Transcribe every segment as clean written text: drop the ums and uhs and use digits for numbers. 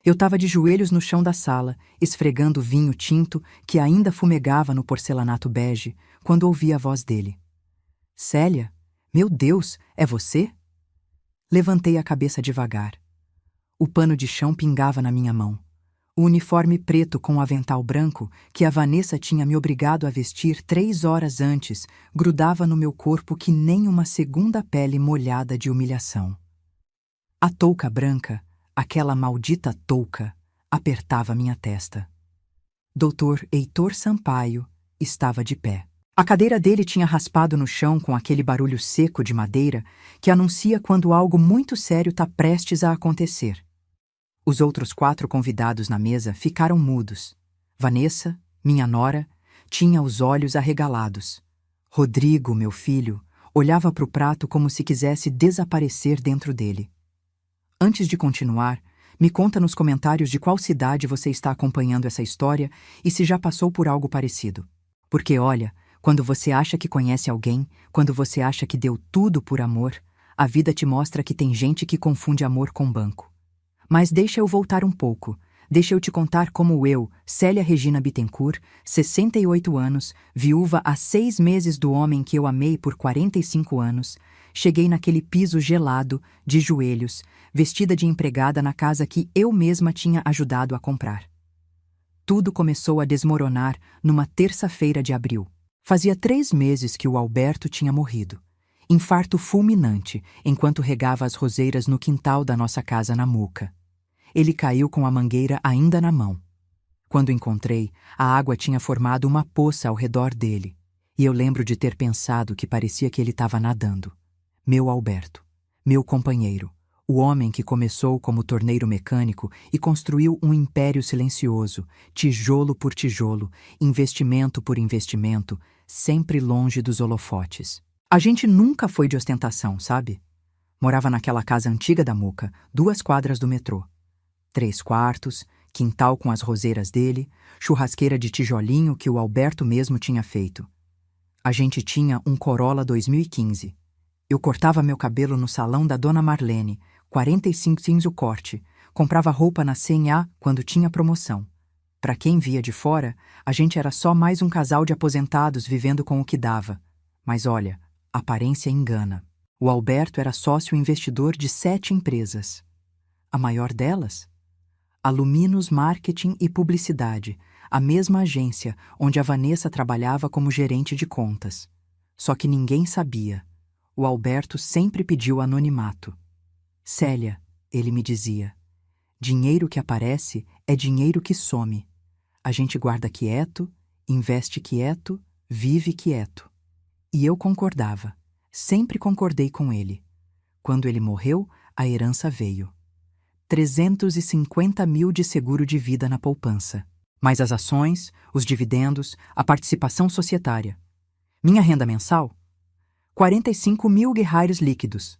Eu estava de joelhos no chão da sala, esfregando o vinho tinto que ainda fumegava no porcelanato bege, quando ouvi a voz dele. Célia? Meu Deus, é você? Levantei a cabeça devagar. O pano de chão pingava na minha mão. O uniforme preto com o avental branco, que a Vanessa tinha me obrigado a vestir 3 horas antes, grudava no meu corpo que nem uma segunda pele molhada de humilhação. A touca branca, aquela maldita touca, apertava minha testa. Dr. Heitor Sampaio estava de pé. A cadeira dele tinha raspado no chão com aquele barulho seco de madeira que anuncia quando algo muito sério está prestes a acontecer. Os outros 4 convidados na mesa ficaram mudos. Vanessa, minha nora, tinha os olhos arregalados. Rodrigo, meu filho, olhava para o prato como se quisesse desaparecer dentro dele. Antes de continuar, me conta nos comentários de qual cidade você está acompanhando essa história e se já passou por algo parecido. Porque, olha, quando você acha que conhece alguém, quando você acha que deu tudo por amor, a vida te mostra que tem gente que confunde amor com banco. Mas deixa eu voltar um pouco. Deixa eu te contar como eu, Célia Regina Bittencourt, 68 anos, viúva há 6 meses do homem que eu amei por 45 anos, cheguei naquele piso gelado, de joelhos, vestida de empregada na casa que eu mesma tinha ajudado a comprar. Tudo começou a desmoronar numa terça-feira de abril. Fazia 3 meses que o Alberto tinha morrido. Infarto fulminante, enquanto regava as roseiras no quintal da nossa casa na Muca. Ele caiu com a mangueira ainda na mão. Quando encontrei, a água tinha formado uma poça ao redor dele, e eu lembro de ter pensado que parecia que ele estava nadando. Meu Alberto, meu companheiro, o homem que começou como torneiro mecânico e construiu um império silencioso, tijolo por tijolo, investimento por investimento, sempre longe dos holofotes. A gente nunca foi de ostentação, sabe? Morava naquela casa antiga da Muca, 2 quadras do metrô. 3 quartos, quintal com as roseiras dele, churrasqueira de tijolinho que o Alberto mesmo tinha feito. A gente tinha um Corolla 2015. Eu cortava meu cabelo no salão da Dona Marlene, 45 cents o corte, comprava roupa na C&A quando tinha promoção. Para quem via de fora, a gente era só mais um casal de aposentados vivendo com o que dava. Mas olha, a aparência engana. O Alberto era sócio investidor de 7 empresas. A maior delas? A Luminos Marketing e Publicidade, a mesma agência onde a Vanessa trabalhava como gerente de contas. Só que ninguém sabia. O Alberto sempre pediu anonimato. Célia, ele me dizia, dinheiro que aparece é dinheiro que some. A gente guarda quieto, investe quieto, vive quieto. E eu concordava. Sempre concordei com ele. Quando ele morreu, a herança veio. 350 mil de seguro de vida na poupança. Mais as ações, os dividendos, a participação societária. Minha renda mensal? 45 mil guerreiros líquidos,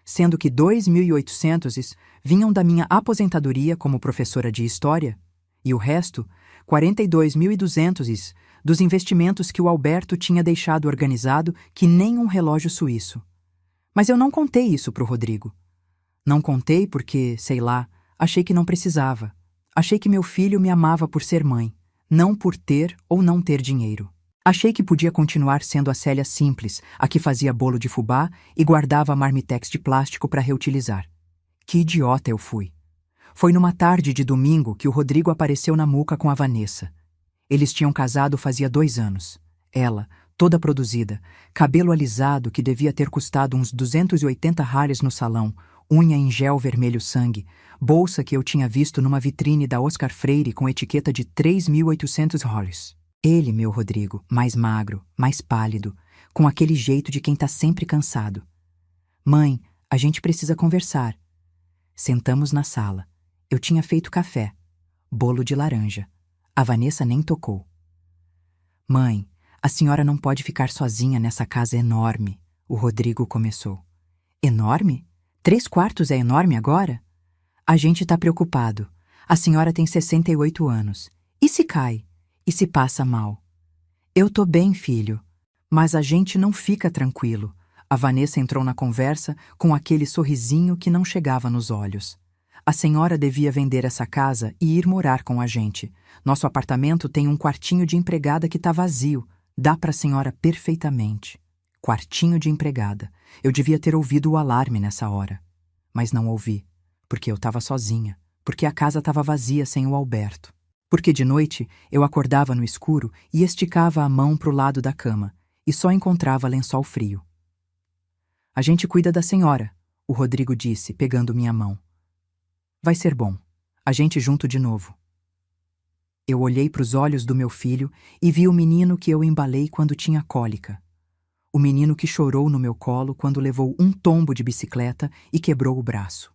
sendo que 2.800 vinham da minha aposentadoria como professora de história e o resto, 42.200 dos investimentos que o Alberto tinha deixado organizado que nem um relógio suíço. Mas eu não contei isso para o Rodrigo. Não contei porque, sei lá, achei que não precisava. Achei que meu filho me amava por ser mãe, não por ter ou não ter dinheiro. Achei que podia continuar sendo a Célia simples, a que fazia bolo de fubá e guardava marmitex de plástico para reutilizar. Que idiota eu fui. Foi numa tarde de domingo que o Rodrigo apareceu na Muca com a Vanessa. Eles tinham casado fazia 2 anos. Ela, toda produzida, cabelo alisado que devia ter custado uns 280 reais no salão, unha em gel vermelho sangue, bolsa que eu tinha visto numa vitrine da Oscar Freire com etiqueta de 3.800 reais. Ele, meu Rodrigo, mais magro, mais pálido, com aquele jeito de quem tá sempre cansado. Mãe, a gente precisa conversar. Sentamos na sala. Eu tinha feito café, bolo de laranja. A Vanessa nem tocou. Mãe, a senhora não pode ficar sozinha nessa casa enorme, o Rodrigo começou. Enorme? 3 quartos é enorme agora? A gente tá preocupado. A senhora tem 68 anos. E se cai? E se passa mal? Eu tô bem, filho. Mas a gente não fica tranquilo. A Vanessa entrou na conversa com aquele sorrisinho que não chegava nos olhos. A senhora devia vender essa casa e ir morar com a gente. Nosso apartamento tem um quartinho de empregada que tá vazio. Dá para a senhora perfeitamente. Quartinho de empregada. Eu devia ter ouvido o alarme nessa hora. Mas não ouvi, porque eu estava sozinha, porque a casa estava vazia sem o Alberto. Porque de noite eu acordava no escuro e esticava a mão pro lado da cama, e só encontrava lençol frio. A gente cuida da senhora, o Rodrigo disse, pegando minha mão. Vai ser bom. A gente junto de novo. Eu olhei para os olhos do meu filho e vi o menino que eu embalei quando tinha cólica. O menino que chorou no meu colo quando levou um tombo de bicicleta e quebrou o braço.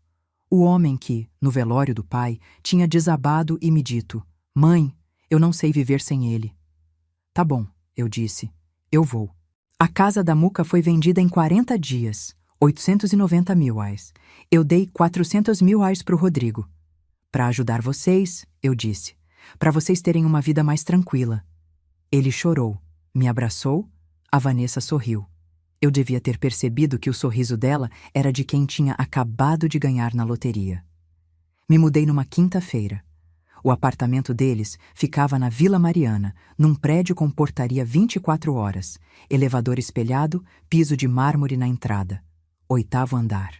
O homem que, no velório do pai, tinha desabado e me dito: Mãe, eu não sei viver sem ele. Tá bom, eu disse. Eu vou. A casa da Muca foi vendida em 40 dias. 890 mil reais. Eu dei 400 mil reais pro Rodrigo. Para ajudar vocês, eu disse. Para vocês terem uma vida mais tranquila. Ele chorou, me abraçou, a Vanessa sorriu. Eu devia ter percebido que o sorriso dela era de quem tinha acabado de ganhar na loteria. Me mudei numa quinta-feira. O apartamento deles ficava na Vila Mariana, num prédio com portaria 24 horas, elevador espelhado, piso de mármore na entrada. 8º andar.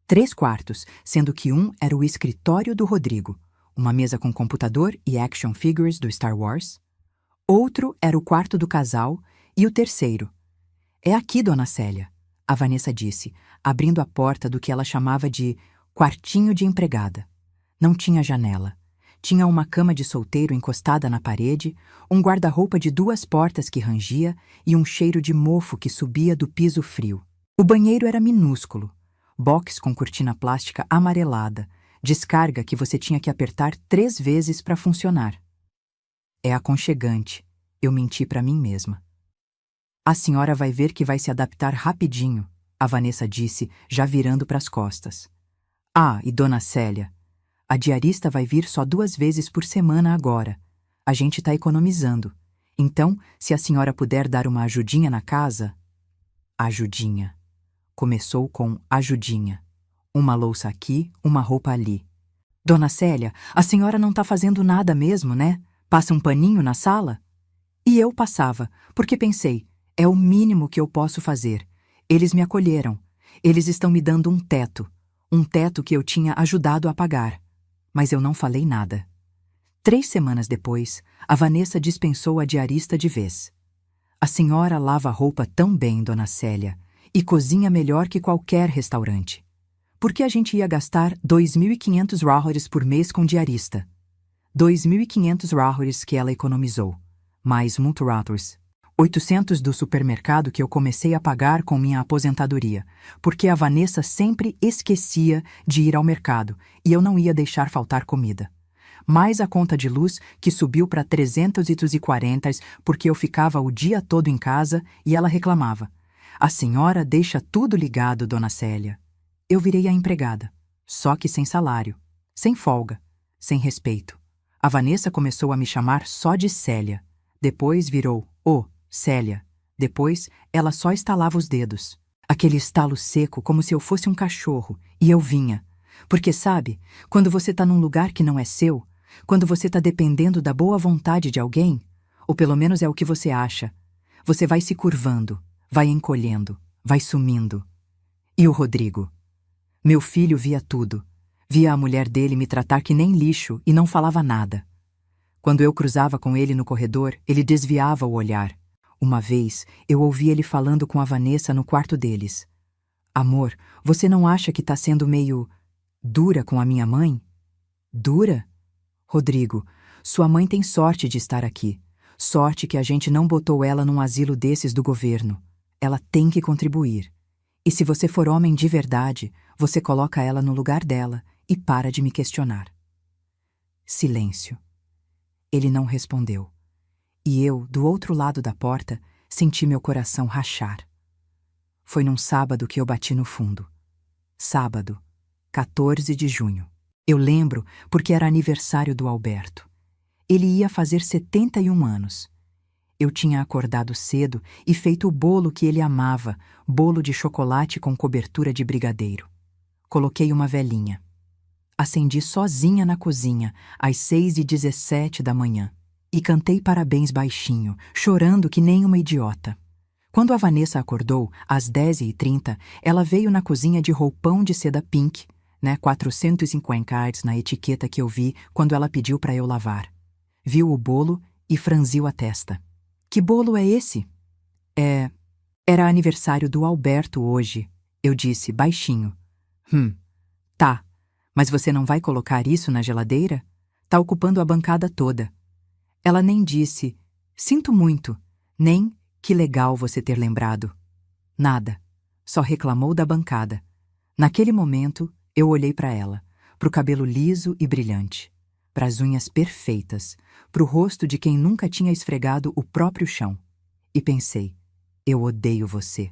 3 quartos, sendo que um era o escritório do Rodrigo, uma mesa com computador e action figures do Star Wars. Outro era o quarto do casal e o terceiro. É aqui, dona Célia, a Vanessa disse, abrindo a porta do que ela chamava de quartinho de empregada. Não tinha janela. Tinha uma cama de solteiro encostada na parede, um guarda-roupa de 2 portas que rangia e um cheiro de mofo que subia do piso frio. O banheiro era minúsculo, box com cortina plástica amarelada, descarga que você tinha que apertar 3 vezes para funcionar. É aconchegante, eu menti para mim mesma. A senhora vai ver que vai se adaptar rapidinho, a Vanessa disse, já virando para as costas. Ah, e dona Célia, a diarista vai vir só 2 vezes por semana agora. A gente está economizando. Então, se a senhora puder dar uma ajudinha na casa... Ajudinha. Começou com ajudinha. Uma louça aqui, uma roupa ali. Dona Célia, a senhora não está fazendo nada mesmo, né? Passa um paninho na sala? E eu passava, porque pensei, é o mínimo que eu posso fazer. Eles me acolheram. Eles estão me dando um teto que eu tinha ajudado a pagar. Mas eu não falei nada. 3 semanas depois, a Vanessa dispensou a diarista de vez. A senhora lava roupa tão bem, dona Célia, e cozinha melhor que qualquer restaurante. Por que a gente ia gastar 2.500 ráhoris por mês com diarista? 2.500 ráhoris que ela economizou, mais muito ráhoris. 800 do supermercado que eu comecei a pagar com minha aposentadoria, porque a Vanessa sempre esquecia de ir ao mercado e eu não ia deixar faltar comida. Mais a conta de luz, que subiu para 340 porque eu ficava o dia todo em casa e ela reclamava. A senhora deixa tudo ligado, dona Célia. Eu virei a empregada, só que sem salário, sem folga, sem respeito. A Vanessa começou a me chamar só de Célia. Depois virou Célia. Depois, ela só estalava os dedos. Aquele estalo seco, como se eu fosse um cachorro, e eu vinha. Porque, sabe, quando você tá num lugar que não é seu, quando você tá dependendo da boa vontade de alguém, ou pelo menos é o que você acha, você vai se curvando, vai encolhendo, vai sumindo. E o Rodrigo? Meu filho via tudo. Via a mulher dele me tratar que nem lixo e não falava nada. Quando eu cruzava com ele no corredor, ele desviava o olhar. Uma vez, eu ouvi ele falando com a Vanessa no quarto deles. Amor, você não acha que tá sendo meio dura com a minha mãe? Dura? Rodrigo, sua mãe tem sorte de estar aqui. Sorte que a gente não botou ela num asilo desses do governo. Ela tem que contribuir. E se você for homem de verdade, você coloca ela no lugar dela e para de me questionar. Silêncio. Ele não respondeu. E eu, do outro lado da porta, senti meu coração rachar. Foi num sábado que eu bati no fundo. Sábado, 14 de junho. Eu lembro porque era aniversário do Alberto. Ele ia fazer 71 anos. Eu tinha acordado cedo e feito o bolo que ele amava, bolo de chocolate com cobertura de brigadeiro. Coloquei uma velinha. Acendi sozinha na cozinha, às 6h17 da manhã. E cantei parabéns baixinho, chorando que nem uma idiota. Quando a Vanessa acordou, às 10h30, ela veio na cozinha de roupão de seda pink, 450 cards na etiqueta que eu vi quando ela pediu para eu lavar. Viu o bolo e franziu a testa. Que bolo é esse? Era aniversário do Alberto hoje, eu disse baixinho. Tá, mas você não vai colocar isso na geladeira? Tá ocupando a bancada toda. Ela nem disse, sinto muito, nem que legal você ter lembrado. Nada, só reclamou da bancada. Naquele momento, eu olhei para ela, pro cabelo liso e brilhante, pras unhas perfeitas, pro rosto de quem nunca tinha esfregado o próprio chão. E pensei, eu odeio você.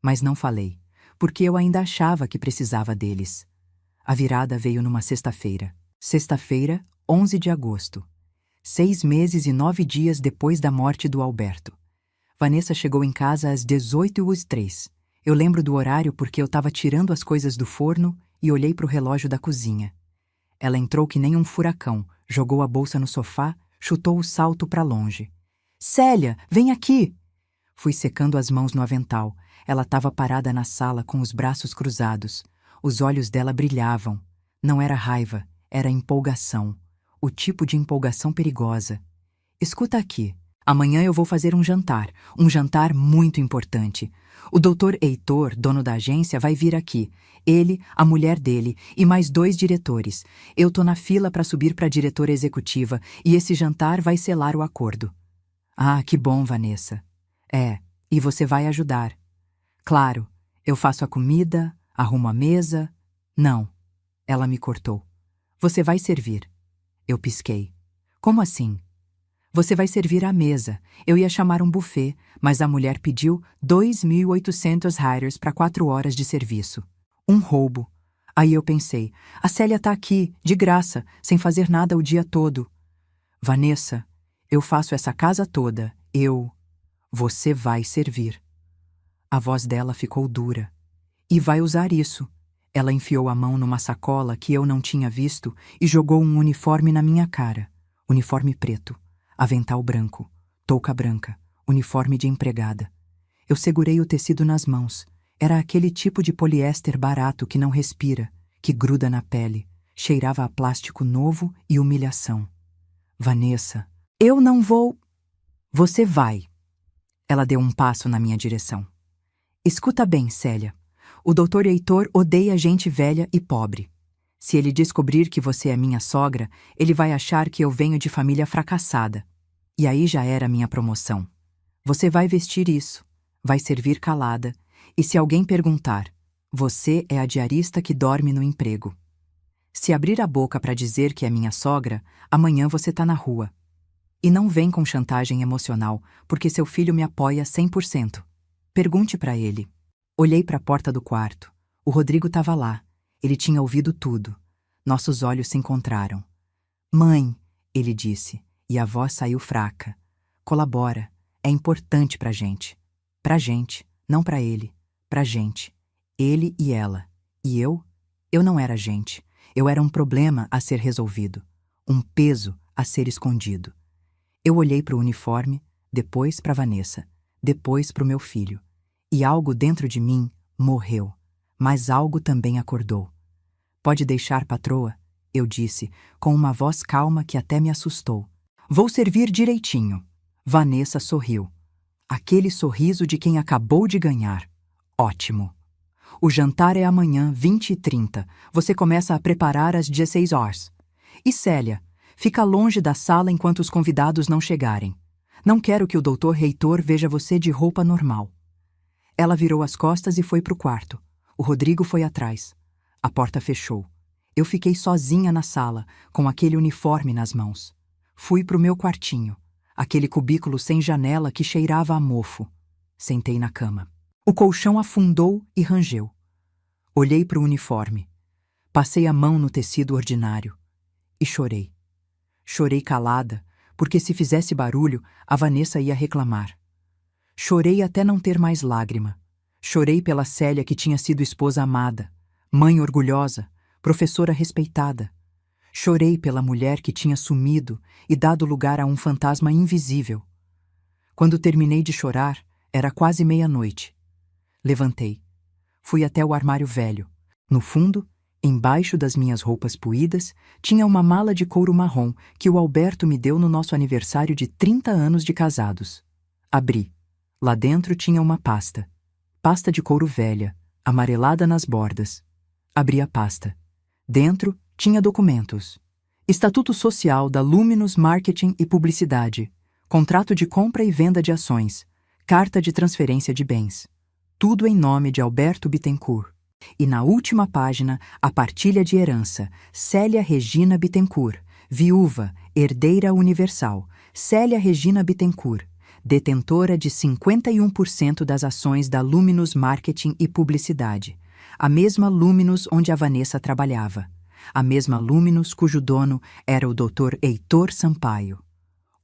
Mas não falei, porque eu ainda achava que precisava deles. A virada veio numa sexta-feira. Sexta-feira, 11 de agosto. 6 meses e 9 dias depois da morte do Alberto. Vanessa chegou em casa às 18h03. Eu lembro do horário porque eu estava tirando as coisas do forno e olhei para o relógio da cozinha. Ela entrou que nem um furacão, jogou a bolsa no sofá, chutou o salto para longe. Célia, vem aqui! Fui secando as mãos no avental. Ela estava parada na sala com os braços cruzados. Os olhos dela brilhavam. Não era raiva, era empolgação. O tipo de empolgação perigosa. Escuta aqui. Amanhã eu vou fazer um jantar muito importante. O Dr. Heitor, dono da agência, vai vir aqui. Ele, a mulher dele e mais 2 diretores. Eu tô na fila para subir para diretora executiva e esse jantar vai selar o acordo. Ah, que bom, Vanessa. E você vai ajudar. Claro, eu faço a comida, arrumo a mesa. Não, ela me cortou. Você vai servir. Eu pisquei. Como assim? Você vai servir à mesa. Eu ia chamar um buffet, mas a mulher pediu 2.800 reais para 4 horas de serviço. Um roubo. Aí eu pensei, a Célia tá aqui, de graça, sem fazer nada o dia todo. Vanessa, eu faço essa casa toda. Você vai servir. A voz dela ficou dura. E vai usar isso. Ela enfiou a mão numa sacola que eu não tinha visto e jogou um uniforme na minha cara. Uniforme preto, avental branco, touca branca, uniforme de empregada. Eu segurei o tecido nas mãos. Era aquele tipo de poliéster barato que não respira, que gruda na pele, cheirava a plástico novo e humilhação. Vanessa, eu não vou... Você vai. Ela deu um passo na minha direção. Escuta bem, Célia. O Dr. Heitor odeia gente velha e pobre. Se ele descobrir que você é minha sogra, ele vai achar que eu venho de família fracassada. E aí já era minha promoção. Você vai vestir isso, vai servir calada, e se alguém perguntar, você é a diarista que dorme no emprego. Se abrir a boca para dizer que é minha sogra, amanhã você tá na rua. E não vem com chantagem emocional, porque seu filho me apoia 100%. Pergunte para ele. Olhei para a porta do quarto. O Rodrigo estava lá. Ele tinha ouvido tudo. Nossos olhos se encontraram. Mãe, ele disse, e a voz saiu fraca. Colabora. É importante pra gente. Pra gente, não pra ele. Pra gente. Ele e ela. E eu? Eu não era gente. Eu era um problema a ser resolvido. Um peso a ser escondido. Eu olhei para o uniforme, depois para Vanessa, depois para o meu filho. E algo dentro de mim morreu, mas algo também acordou. Pode deixar, patroa, eu disse, com uma voz calma que até me assustou. Vou servir direitinho. Vanessa sorriu. Aquele sorriso de quem acabou de ganhar. Ótimo. O jantar é amanhã, 20h30. Você começa a preparar às 16 horas. E Célia, fica longe da sala enquanto os convidados não chegarem. Não quero que o Dr. Heitor veja você de roupa normal. Ela virou as costas e foi pro quarto. O Rodrigo foi atrás. A porta fechou. Eu fiquei sozinha na sala, com aquele uniforme nas mãos. Fui pro meu quartinho, aquele cubículo sem janela que cheirava a mofo. Sentei na cama. O colchão afundou e rangeu. Olhei pro uniforme. Passei a mão no tecido ordinário. E chorei. Chorei calada, porque se fizesse barulho, a Vanessa ia reclamar. Chorei até não ter mais lágrima. Chorei pela Célia que tinha sido esposa amada, mãe orgulhosa, professora respeitada. Chorei pela mulher que tinha sumido e dado lugar a um fantasma invisível. Quando terminei de chorar, era quase meia-noite. Levantei. Fui até o armário velho. No fundo, embaixo das minhas roupas poídas, tinha uma mala de couro marrom que o Alberto me deu no nosso aniversário de 30 anos de casados. Abri. Lá dentro tinha uma pasta. Pasta de couro velha, amarelada nas bordas. Abri a pasta. Dentro tinha documentos. Estatuto Social da Luminous Marketing e Publicidade. Contrato de compra e venda de ações. Carta de transferência de bens. Tudo em nome de Alberto Bittencourt. E na última página, a partilha de herança. Célia Regina Bittencourt, viúva, herdeira universal. Célia Regina Bittencourt, detentora de 51% das ações da Luminous Marketing e Publicidade. A mesma Luminous onde a Vanessa trabalhava. A mesma Luminous cujo dono era o Dr. Heitor Sampaio.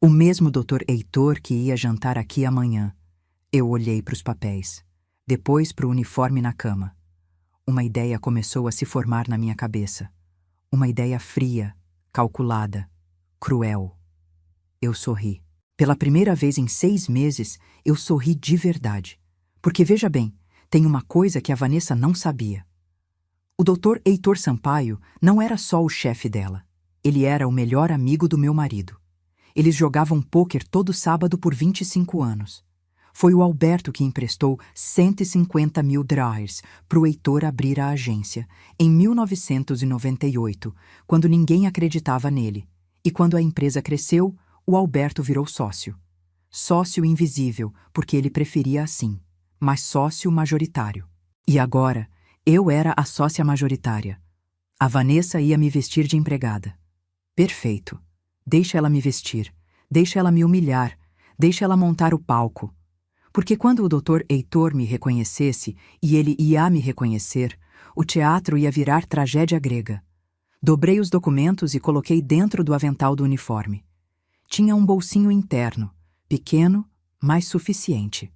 O mesmo Dr. Heitor que ia jantar aqui amanhã. Eu olhei para os papéis, depois para o uniforme na cama. Uma ideia começou a se formar na minha cabeça. Uma ideia fria, calculada, cruel. Eu sorri. Pela primeira vez em 6 meses, eu sorri de verdade. Porque, veja bem, tem uma coisa que a Vanessa não sabia. O Dr. Heitor Sampaio não era só o chefe dela. Ele era o melhor amigo do meu marido. Eles jogavam pôquer todo sábado por 25 anos. Foi o Alberto que emprestou 150 mil dólares para o Heitor abrir a agência, em 1998, quando ninguém acreditava nele. E quando a empresa cresceu, o Alberto virou sócio. Sócio invisível, porque ele preferia assim, mas sócio majoritário. E agora, eu era a sócia majoritária. A Vanessa ia me vestir de empregada. Perfeito. Deixa ela me vestir, deixa ela me humilhar, deixa ela montar o palco. Porque quando o Dr. Heitor me reconhecesse, e ele ia me reconhecer, o teatro ia virar tragédia grega. Dobrei os documentos e coloquei dentro do avental do uniforme. Tinha um bolsinho interno, pequeno, mas suficiente.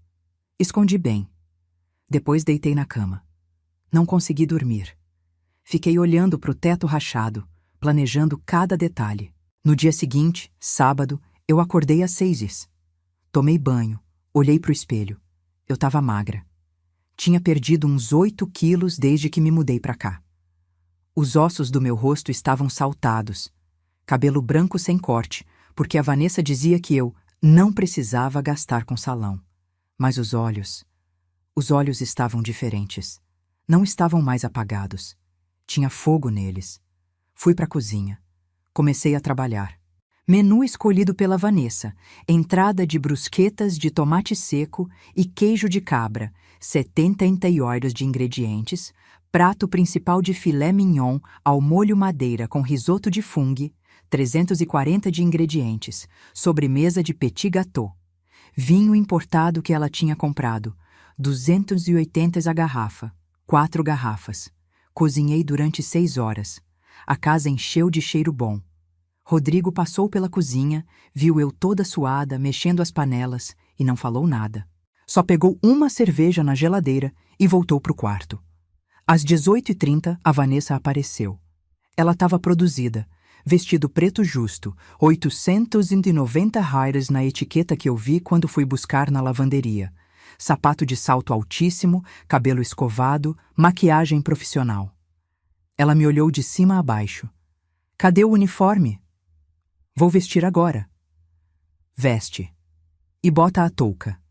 Escondi bem. Depois deitei na cama. Não consegui dormir. Fiquei olhando para o teto rachado, planejando cada detalhe. No dia seguinte, sábado, eu acordei às 6. Tomei banho, olhei para o espelho. Eu estava magra. Tinha perdido uns 8 quilos desde que me mudei para cá. Os ossos do meu rosto estavam saltados. Cabelo branco sem corte, porque a Vanessa dizia que eu não precisava gastar com salão. Mas os olhos estavam diferentes. Não estavam mais apagados. Tinha fogo neles. Fui para a cozinha. Comecei a trabalhar. Menu escolhido pela Vanessa. Entrada de brusquetas de tomate seco e queijo de cabra. 78 de ingredientes. Prato principal de filé mignon ao molho madeira com risoto de fungo. 340 de ingredientes. Sobremesa de petit gâteau. Vinho importado que ela tinha comprado. 280 a garrafa. 4 garrafas. Cozinhei durante 6 horas. A casa encheu de cheiro bom. Rodrigo passou pela cozinha, viu eu toda suada, mexendo as panelas, e não falou nada. Só pegou uma cerveja na geladeira e voltou pro quarto. Às 18h30, a Vanessa apareceu. Ela estava produzida, vestido preto justo, 890 reais na etiqueta que eu vi quando fui buscar na lavanderia. Sapato de salto altíssimo, cabelo escovado, maquiagem profissional. Ela me olhou de cima a baixo. Cadê o uniforme? Vou vestir agora. Veste. E bota a touca.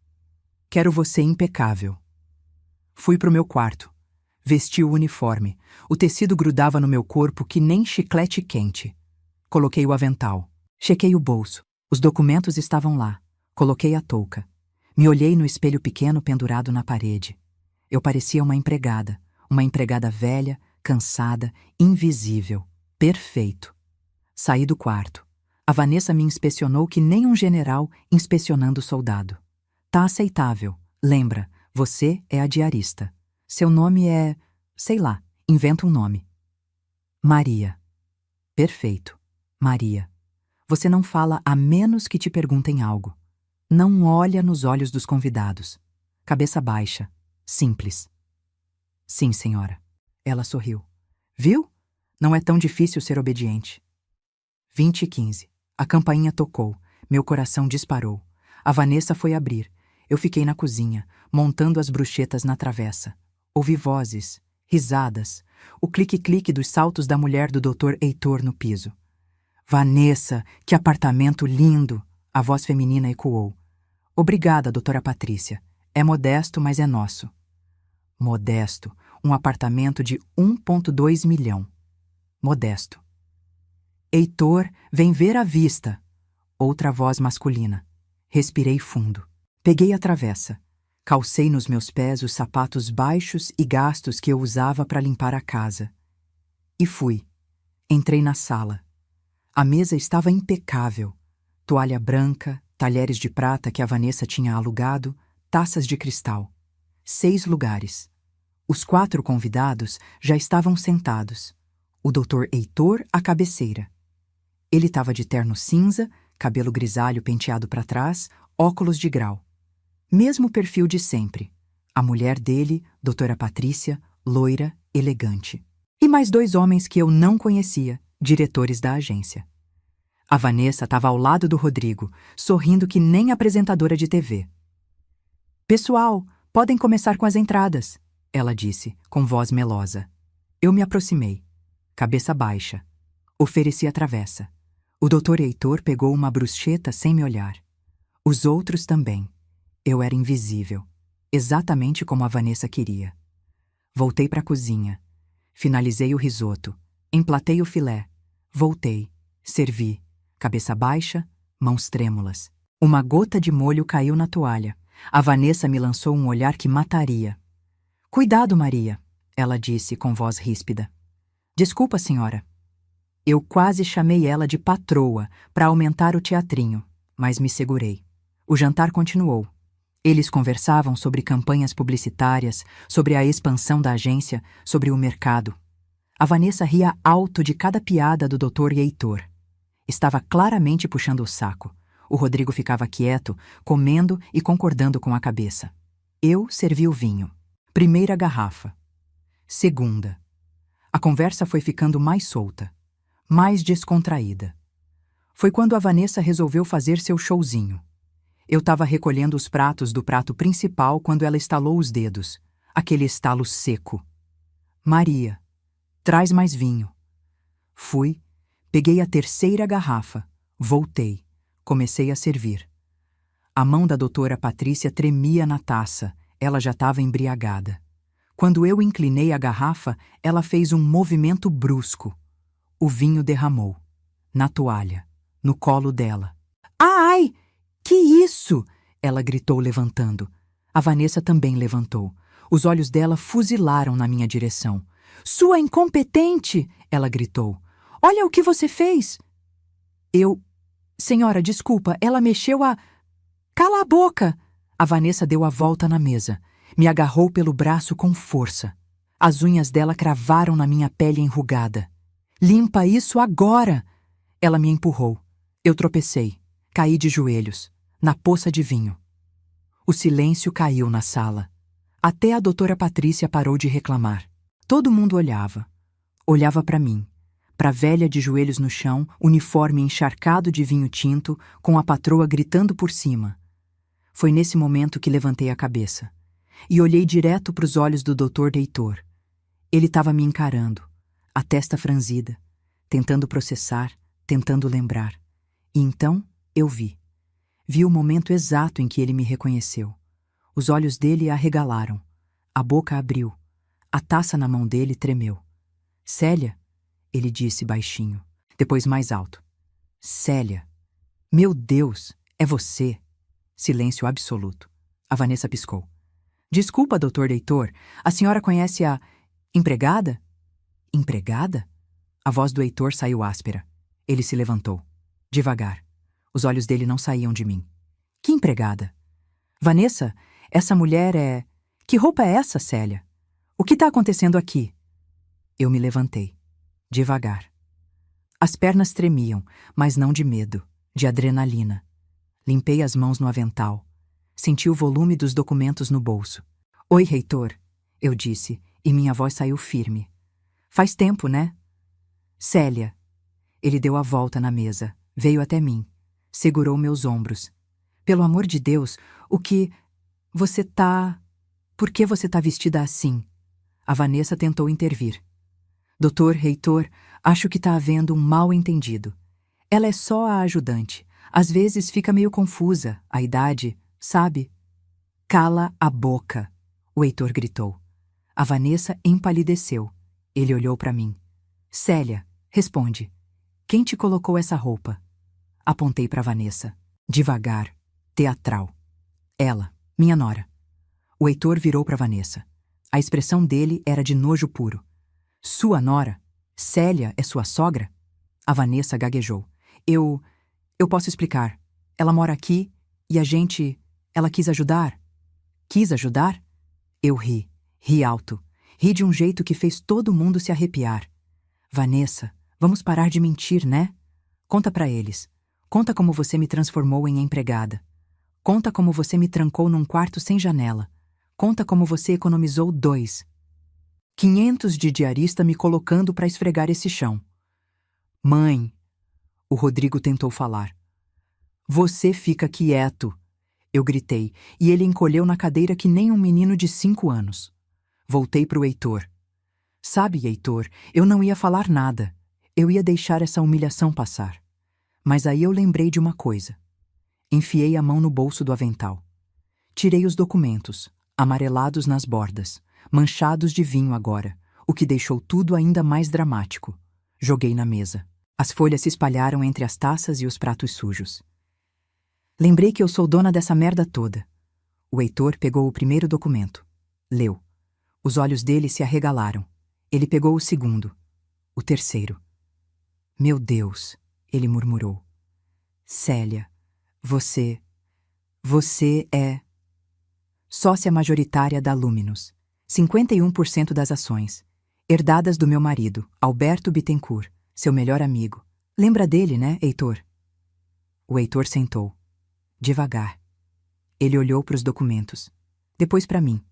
Quero você impecável. Fui pro meu quarto. Vesti o uniforme. O tecido grudava no meu corpo que nem chiclete quente. Coloquei o avental. Chequei o bolso. Os documentos estavam lá. Coloquei a touca. Me olhei no espelho pequeno pendurado na parede. Eu parecia uma empregada velha, cansada, invisível. Perfeito. Saí do quarto. A Vanessa me inspecionou que nem um general inspecionando o soldado. Tá aceitável. Lembra, você é a diarista. Seu nome é... sei lá, inventa um nome. Maria. Perfeito. Maria. Você não fala a menos que te perguntem algo. Não olha nos olhos dos convidados. Cabeça baixa. Simples. Sim, senhora. Ela sorriu. Viu? Não é tão difícil ser obediente. 20h15. A campainha tocou. Meu coração disparou. A Vanessa foi abrir. Eu fiquei na cozinha, montando as bruchetas na travessa. Ouvi vozes, risadas, o clique-clique dos saltos da mulher do Dr. Heitor no piso. Vanessa, que apartamento lindo! A voz feminina ecoou. Obrigada, doutora Patrícia. É modesto, mas é nosso. Modesto. Um apartamento de 1,2 milhão. Modesto. Heitor, vem ver a vista. Outra voz masculina. Respirei fundo. Peguei a travessa. Calcei nos meus pés os sapatos baixos e gastos que eu usava para limpar a casa. E fui. Entrei na sala. A mesa estava impecável. Toalha branca, talheres de prata que a Vanessa tinha alugado, taças de cristal. 6 lugares. Os 4 convidados já estavam sentados. O Dr. Heitor à cabeceira. Ele estava de terno cinza, cabelo grisalho penteado para trás, óculos de grau. Mesmo perfil de sempre. A mulher dele, doutora Patrícia, loira, elegante. E mais 2 homens que eu não conhecia, diretores da agência. A Vanessa estava ao lado do Rodrigo, sorrindo que nem apresentadora de TV. Pessoal, podem começar com as entradas, ela disse, com voz melosa. Eu me aproximei. Cabeça baixa. Ofereci a travessa. O Dr. Heitor pegou uma bruschetta sem me olhar. Os outros também. Eu era invisível, exatamente como a Vanessa queria. Voltei para a cozinha. Finalizei o risoto. Emplatei o filé. Voltei. Servi. Cabeça baixa, mãos trêmulas. Uma gota de molho caiu na toalha. A Vanessa me lançou um olhar que mataria. Cuidado, Maria, ela disse com voz ríspida. Desculpa, senhora. Eu quase chamei ela de patroa para aumentar o teatrinho, mas me segurei. O jantar continuou. Eles conversavam sobre campanhas publicitárias, sobre a expansão da agência, sobre o mercado. A Vanessa ria alto de cada piada do Dr. Heitor. Estava claramente puxando o saco. O Rodrigo ficava quieto, comendo e concordando com a cabeça. Eu servi o vinho. Primeira garrafa. Segunda. A conversa foi ficando mais solta, mais descontraída. Foi quando a Vanessa resolveu fazer seu showzinho. Eu estava recolhendo os pratos do prato principal quando ela estalou os dedos. Aquele estalo seco. Maria, traz mais vinho. Fui, peguei a 3ª garrafa, voltei, comecei a servir. A mão da doutora Patrícia tremia na taça, ela já estava embriagada. Quando eu inclinei a garrafa, ela fez um movimento brusco. O vinho derramou. Na toalha, no colo dela. Ai! Que isso? Ela gritou levantando. A Vanessa também levantou. Os olhos dela fuzilaram na minha direção. Sua incompetente! Ela gritou. Olha o que você fez! Eu... Senhora, desculpa, ela mexeu a... Cala a boca! A Vanessa deu a volta na mesa. Me agarrou pelo braço com força. As unhas dela cravaram na minha pele enrugada. Limpa isso agora! Ela me empurrou. Eu tropecei. Caí de joelhos, na poça de vinho. O silêncio caiu na sala. Até a doutora Patrícia parou de reclamar. Todo mundo olhava. Olhava para mim, para a velha de joelhos no chão, uniforme encharcado de vinho tinto, com a patroa gritando por cima. Foi nesse momento que levantei a cabeça. E olhei direto para os olhos do Dr. Heitor. Ele estava me encarando, a testa franzida, tentando processar, tentando lembrar. E então eu vi. Vi o momento exato em que ele me reconheceu. Os olhos dele arregalaram. A boca abriu. A taça na mão dele tremeu. Célia, ele disse baixinho, depois mais alto. Célia. Meu Deus, é você. Silêncio absoluto. A Vanessa piscou. Desculpa, Dr. Heitor, a senhora conhece a... empregada? Empregada? A voz do Heitor saiu áspera. Ele se levantou. Devagar. Os olhos dele não saíam de mim. Que empregada? Vanessa, essa mulher é... Que roupa é essa, Célia? O que está acontecendo aqui? Eu me levantei. Devagar. As pernas tremiam, mas não de medo, de adrenalina. Limpei as mãos no avental. Senti o volume dos documentos no bolso. Oi, reitor, eu disse, e minha voz saiu firme. Faz tempo, né? Célia. Ele deu a volta na mesa, veio até mim, segurou meus ombros. Pelo amor de Deus, o que... Você tá... Por que você tá vestida assim? A Vanessa tentou intervir. Doutor, Heitor, acho que tá havendo um mal-entendido. Ela é só a ajudante. Às vezes fica meio confusa, a idade, sabe? Cala a boca, o Heitor gritou. A Vanessa empalideceu. Ele olhou para mim. Célia, responde. Quem te colocou essa roupa? Apontei para Vanessa. Devagar, teatral. Ela, minha nora. O Heitor virou para Vanessa. A expressão dele era de nojo puro. Sua nora? Célia é sua sogra? A Vanessa gaguejou. Eu posso explicar. Ela mora aqui e a gente... Ela quis ajudar. Quis ajudar? Eu ri alto. Ri de um jeito que fez todo mundo se arrepiar. Vanessa, vamos parar de mentir, né? Conta pra eles. Conta como você me transformou em empregada. Conta como você me trancou num quarto sem janela. Conta como você economizou 500 de diarista me colocando pra esfregar esse chão. Mãe, o Rodrigo tentou falar. Você fica quieto, eu gritei, e ele encolheu na cadeira que nem um menino de 5 anos. Voltei pro Heitor. Sabe, Heitor, eu não ia falar nada. Eu ia deixar essa humilhação passar. Mas aí eu lembrei de uma coisa. Enfiei a mão no bolso do avental. Tirei os documentos, amarelados nas bordas, manchados de vinho agora, o que deixou tudo ainda mais dramático. Joguei na mesa. As folhas se espalharam entre as taças e os pratos sujos. Lembrei que eu sou dona dessa merda toda. O Heitor pegou o primeiro documento. Leu. Os olhos dele se arregalaram. Ele pegou o segundo. O terceiro. Meu Deus, ele murmurou. Célia, você é... Sócia majoritária da Luminous. 51% das ações. Herdadas do meu marido, Alberto Bittencourt, seu melhor amigo. Lembra dele, né, Heitor? O Heitor sentou. Devagar. Ele olhou para os documentos. Depois para mim.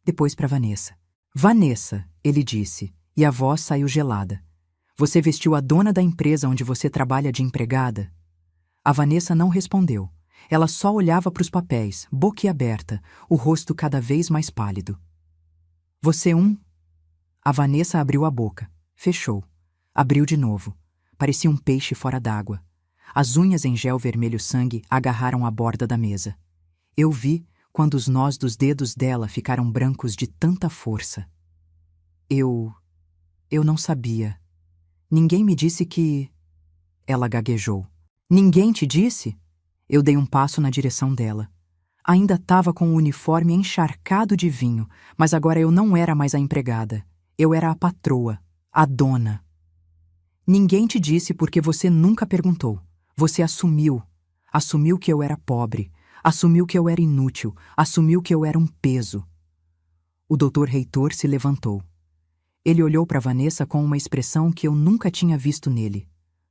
Depois para Vanessa. Vanessa, ele disse, e a voz saiu gelada. Você vestiu a dona da empresa onde você trabalha de empregada? A Vanessa não respondeu. Ela só olhava para os papéis, boquiaberta, o rosto cada vez mais pálido. Você A Vanessa abriu a boca. Fechou. Abriu de novo. Parecia um peixe fora d'água. As unhas em gel vermelho sangue agarraram a borda da mesa. Eu vi quando os nós dos dedos dela ficaram brancos de tanta força. Eu não sabia. Ninguém me disse que... Ela gaguejou. Ninguém te disse? Eu dei um passo na direção dela. Ainda estava com o uniforme encharcado de vinho, mas agora eu não era mais a empregada. Eu era a patroa, a dona. Ninguém te disse porque você nunca perguntou. Você assumiu. Assumiu que eu era pobre. Assumiu que eu era inútil. Assumiu que eu era um peso. O Dr. Heitor se levantou. Ele olhou para Vanessa com uma expressão que eu nunca tinha visto nele.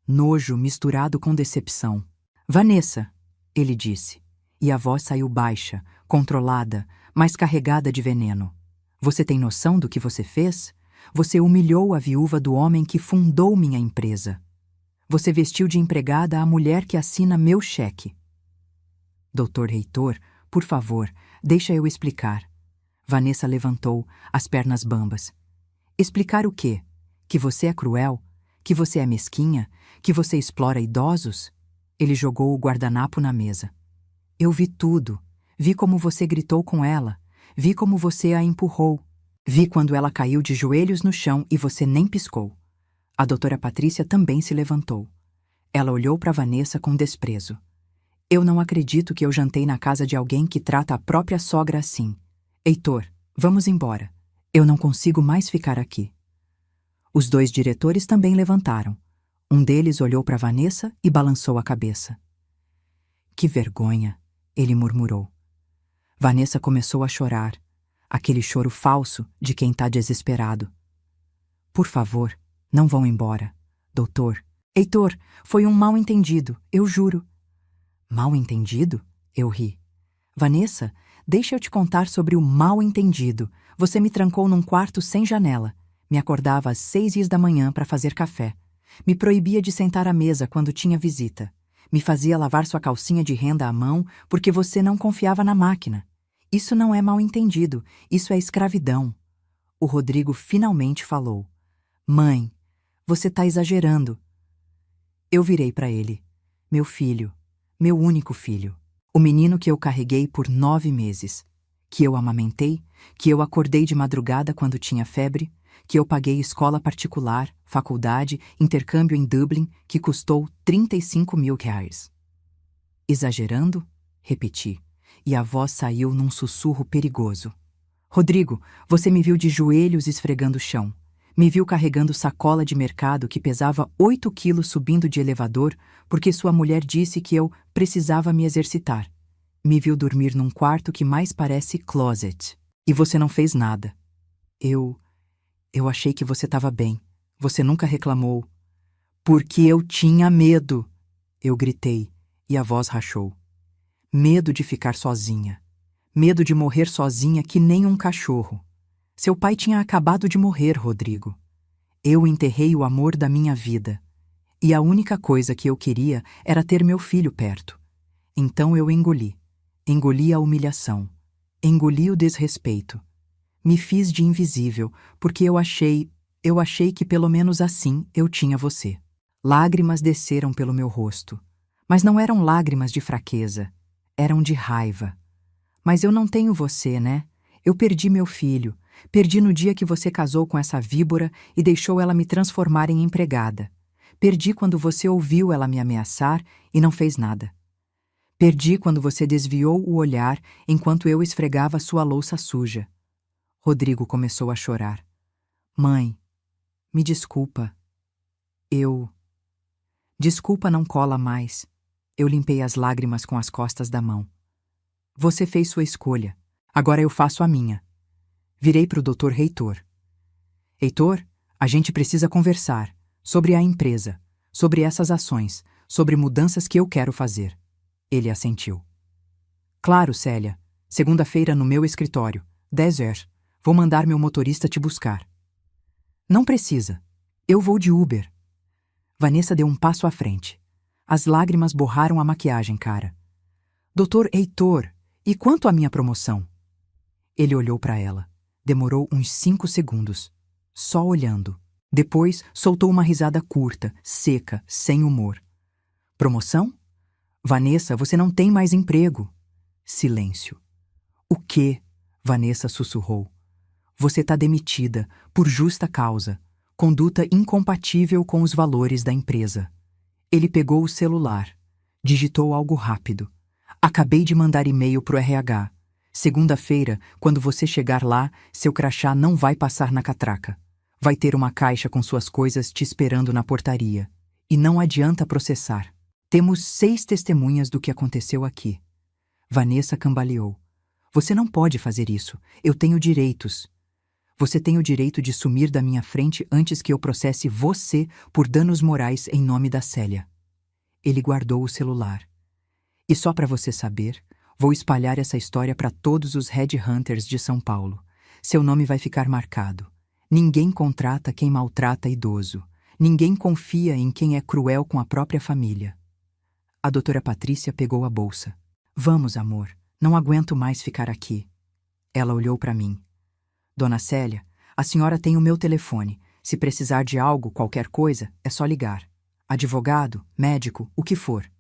Nojo misturado com decepção. Vanessa, ele disse, e a voz saiu baixa, controlada, mas carregada de veneno. Você tem noção do que você fez? Você humilhou a viúva do homem que fundou minha empresa. Você vestiu de empregada a mulher que assina meu cheque. Dr. Heitor, por favor, deixa eu explicar. Vanessa levantou, as pernas bambas. Explicar o quê? Que você é cruel? Que você é mesquinha? Que você explora idosos? Ele jogou o guardanapo na mesa. Eu vi tudo. Vi como você gritou com ela. Vi como você a empurrou. Vi quando ela caiu de joelhos no chão e você nem piscou. A doutora Patrícia também se levantou. Ela olhou para Vanessa com desprezo. Eu não acredito que eu jantei na casa de alguém que trata a própria sogra assim. Heitor, vamos embora. Eu não consigo mais ficar aqui. Os 2 diretores também levantaram. Um deles olhou para Vanessa e balançou a cabeça. Que vergonha, ele murmurou. Vanessa começou a chorar. Aquele choro falso de quem está desesperado. Por favor, não vão embora, doutor. Heitor, foi um mal-entendido, eu juro. Mal-entendido? Eu ri. Vanessa, deixa eu te contar sobre o mal-entendido. Você me trancou num quarto sem janela. Me acordava às 6 da manhã para fazer café. Me proibia de sentar à mesa quando tinha visita. Me fazia lavar sua calcinha de renda à mão porque você não confiava na máquina. Isso não é mal-entendido, isso é escravidão. O Rodrigo finalmente falou. Mãe, você tá exagerando. Eu virei para ele. Meu filho, meu único filho. O menino que eu carreguei por 9 meses. Que eu amamentei, que eu acordei de madrugada quando tinha febre, que eu paguei escola particular, faculdade, intercâmbio em Dublin, que custou 35 mil reais. Exagerando? Repeti, e a voz saiu num sussurro perigoso. Rodrigo, você me viu de joelhos esfregando o chão. Me viu carregando sacola de mercado que pesava 8 quilos subindo de elevador porque sua mulher disse que eu precisava me exercitar. Me viu dormir num quarto que mais parece closet. E você não fez nada. Eu achei que você estava bem. Você nunca reclamou. Porque eu tinha medo. Eu gritei, e a voz rachou. Medo de ficar sozinha. Medo de morrer sozinha que nem um cachorro. Seu pai tinha acabado de morrer, Rodrigo. Eu enterrei o amor da minha vida. E a única coisa que eu queria era ter meu filho perto. Então eu engoli. Engoli a humilhação. Engoli o desrespeito. Me fiz de invisível, porque eu achei que pelo menos assim eu tinha você. Lágrimas desceram pelo meu rosto. Mas não eram lágrimas de fraqueza. Eram de raiva. Mas eu não tenho você, né? Eu perdi meu filho. Perdi no dia que você casou com essa víbora e deixou ela me transformar em empregada. Perdi quando você ouviu ela me ameaçar e não fez nada. Perdi quando você desviou o olhar enquanto eu esfregava sua louça suja. Rodrigo começou a chorar. Mãe, me desculpa. Desculpa não cola mais. Eu limpei as lágrimas com as costas da mão. Você fez sua escolha. Agora eu faço a minha. Virei para o Dr. Heitor. Heitor, a gente precisa conversar sobre a empresa, sobre essas ações, sobre mudanças que eu quero fazer. Ele assentiu. Claro, Célia. Segunda-feira no meu escritório. 10 horas. Vou mandar meu motorista te buscar. Não precisa. Eu vou de Uber. Vanessa deu um passo à frente. As lágrimas borraram a maquiagem, cara. Doutor Heitor, e quanto à minha promoção? Ele olhou para ela. Demorou uns 5 segundos. Só olhando. Depois, soltou uma risada curta, seca, sem humor. Promoção? Vanessa, você não tem mais emprego. Silêncio. O quê? Vanessa sussurrou. Você tá demitida, por justa causa. Conduta incompatível com os valores da empresa. Ele pegou o celular. Digitou algo rápido. Acabei de mandar e-mail pro RH. Segunda-feira, quando você chegar lá, seu crachá não vai passar na catraca. Vai ter uma caixa com suas coisas te esperando na portaria. E não adianta processar. Temos 6 testemunhas do que aconteceu aqui. Vanessa cambaleou. Você não pode fazer isso. Eu tenho direitos. Você tem o direito de sumir da minha frente antes que eu processe você por danos morais em nome da Célia. Ele guardou o celular. E só para você saber, vou espalhar essa história para todos os headhunters de São Paulo. Seu nome vai ficar marcado. Ninguém contrata quem maltrata idoso. Ninguém confia em quem é cruel com a própria família. A doutora Patrícia pegou a bolsa. Vamos, amor. Não aguento mais ficar aqui. Ela olhou para mim. Dona Célia, a senhora tem o meu telefone. Se precisar de algo, qualquer coisa, é só ligar. Advogado, médico, o que for.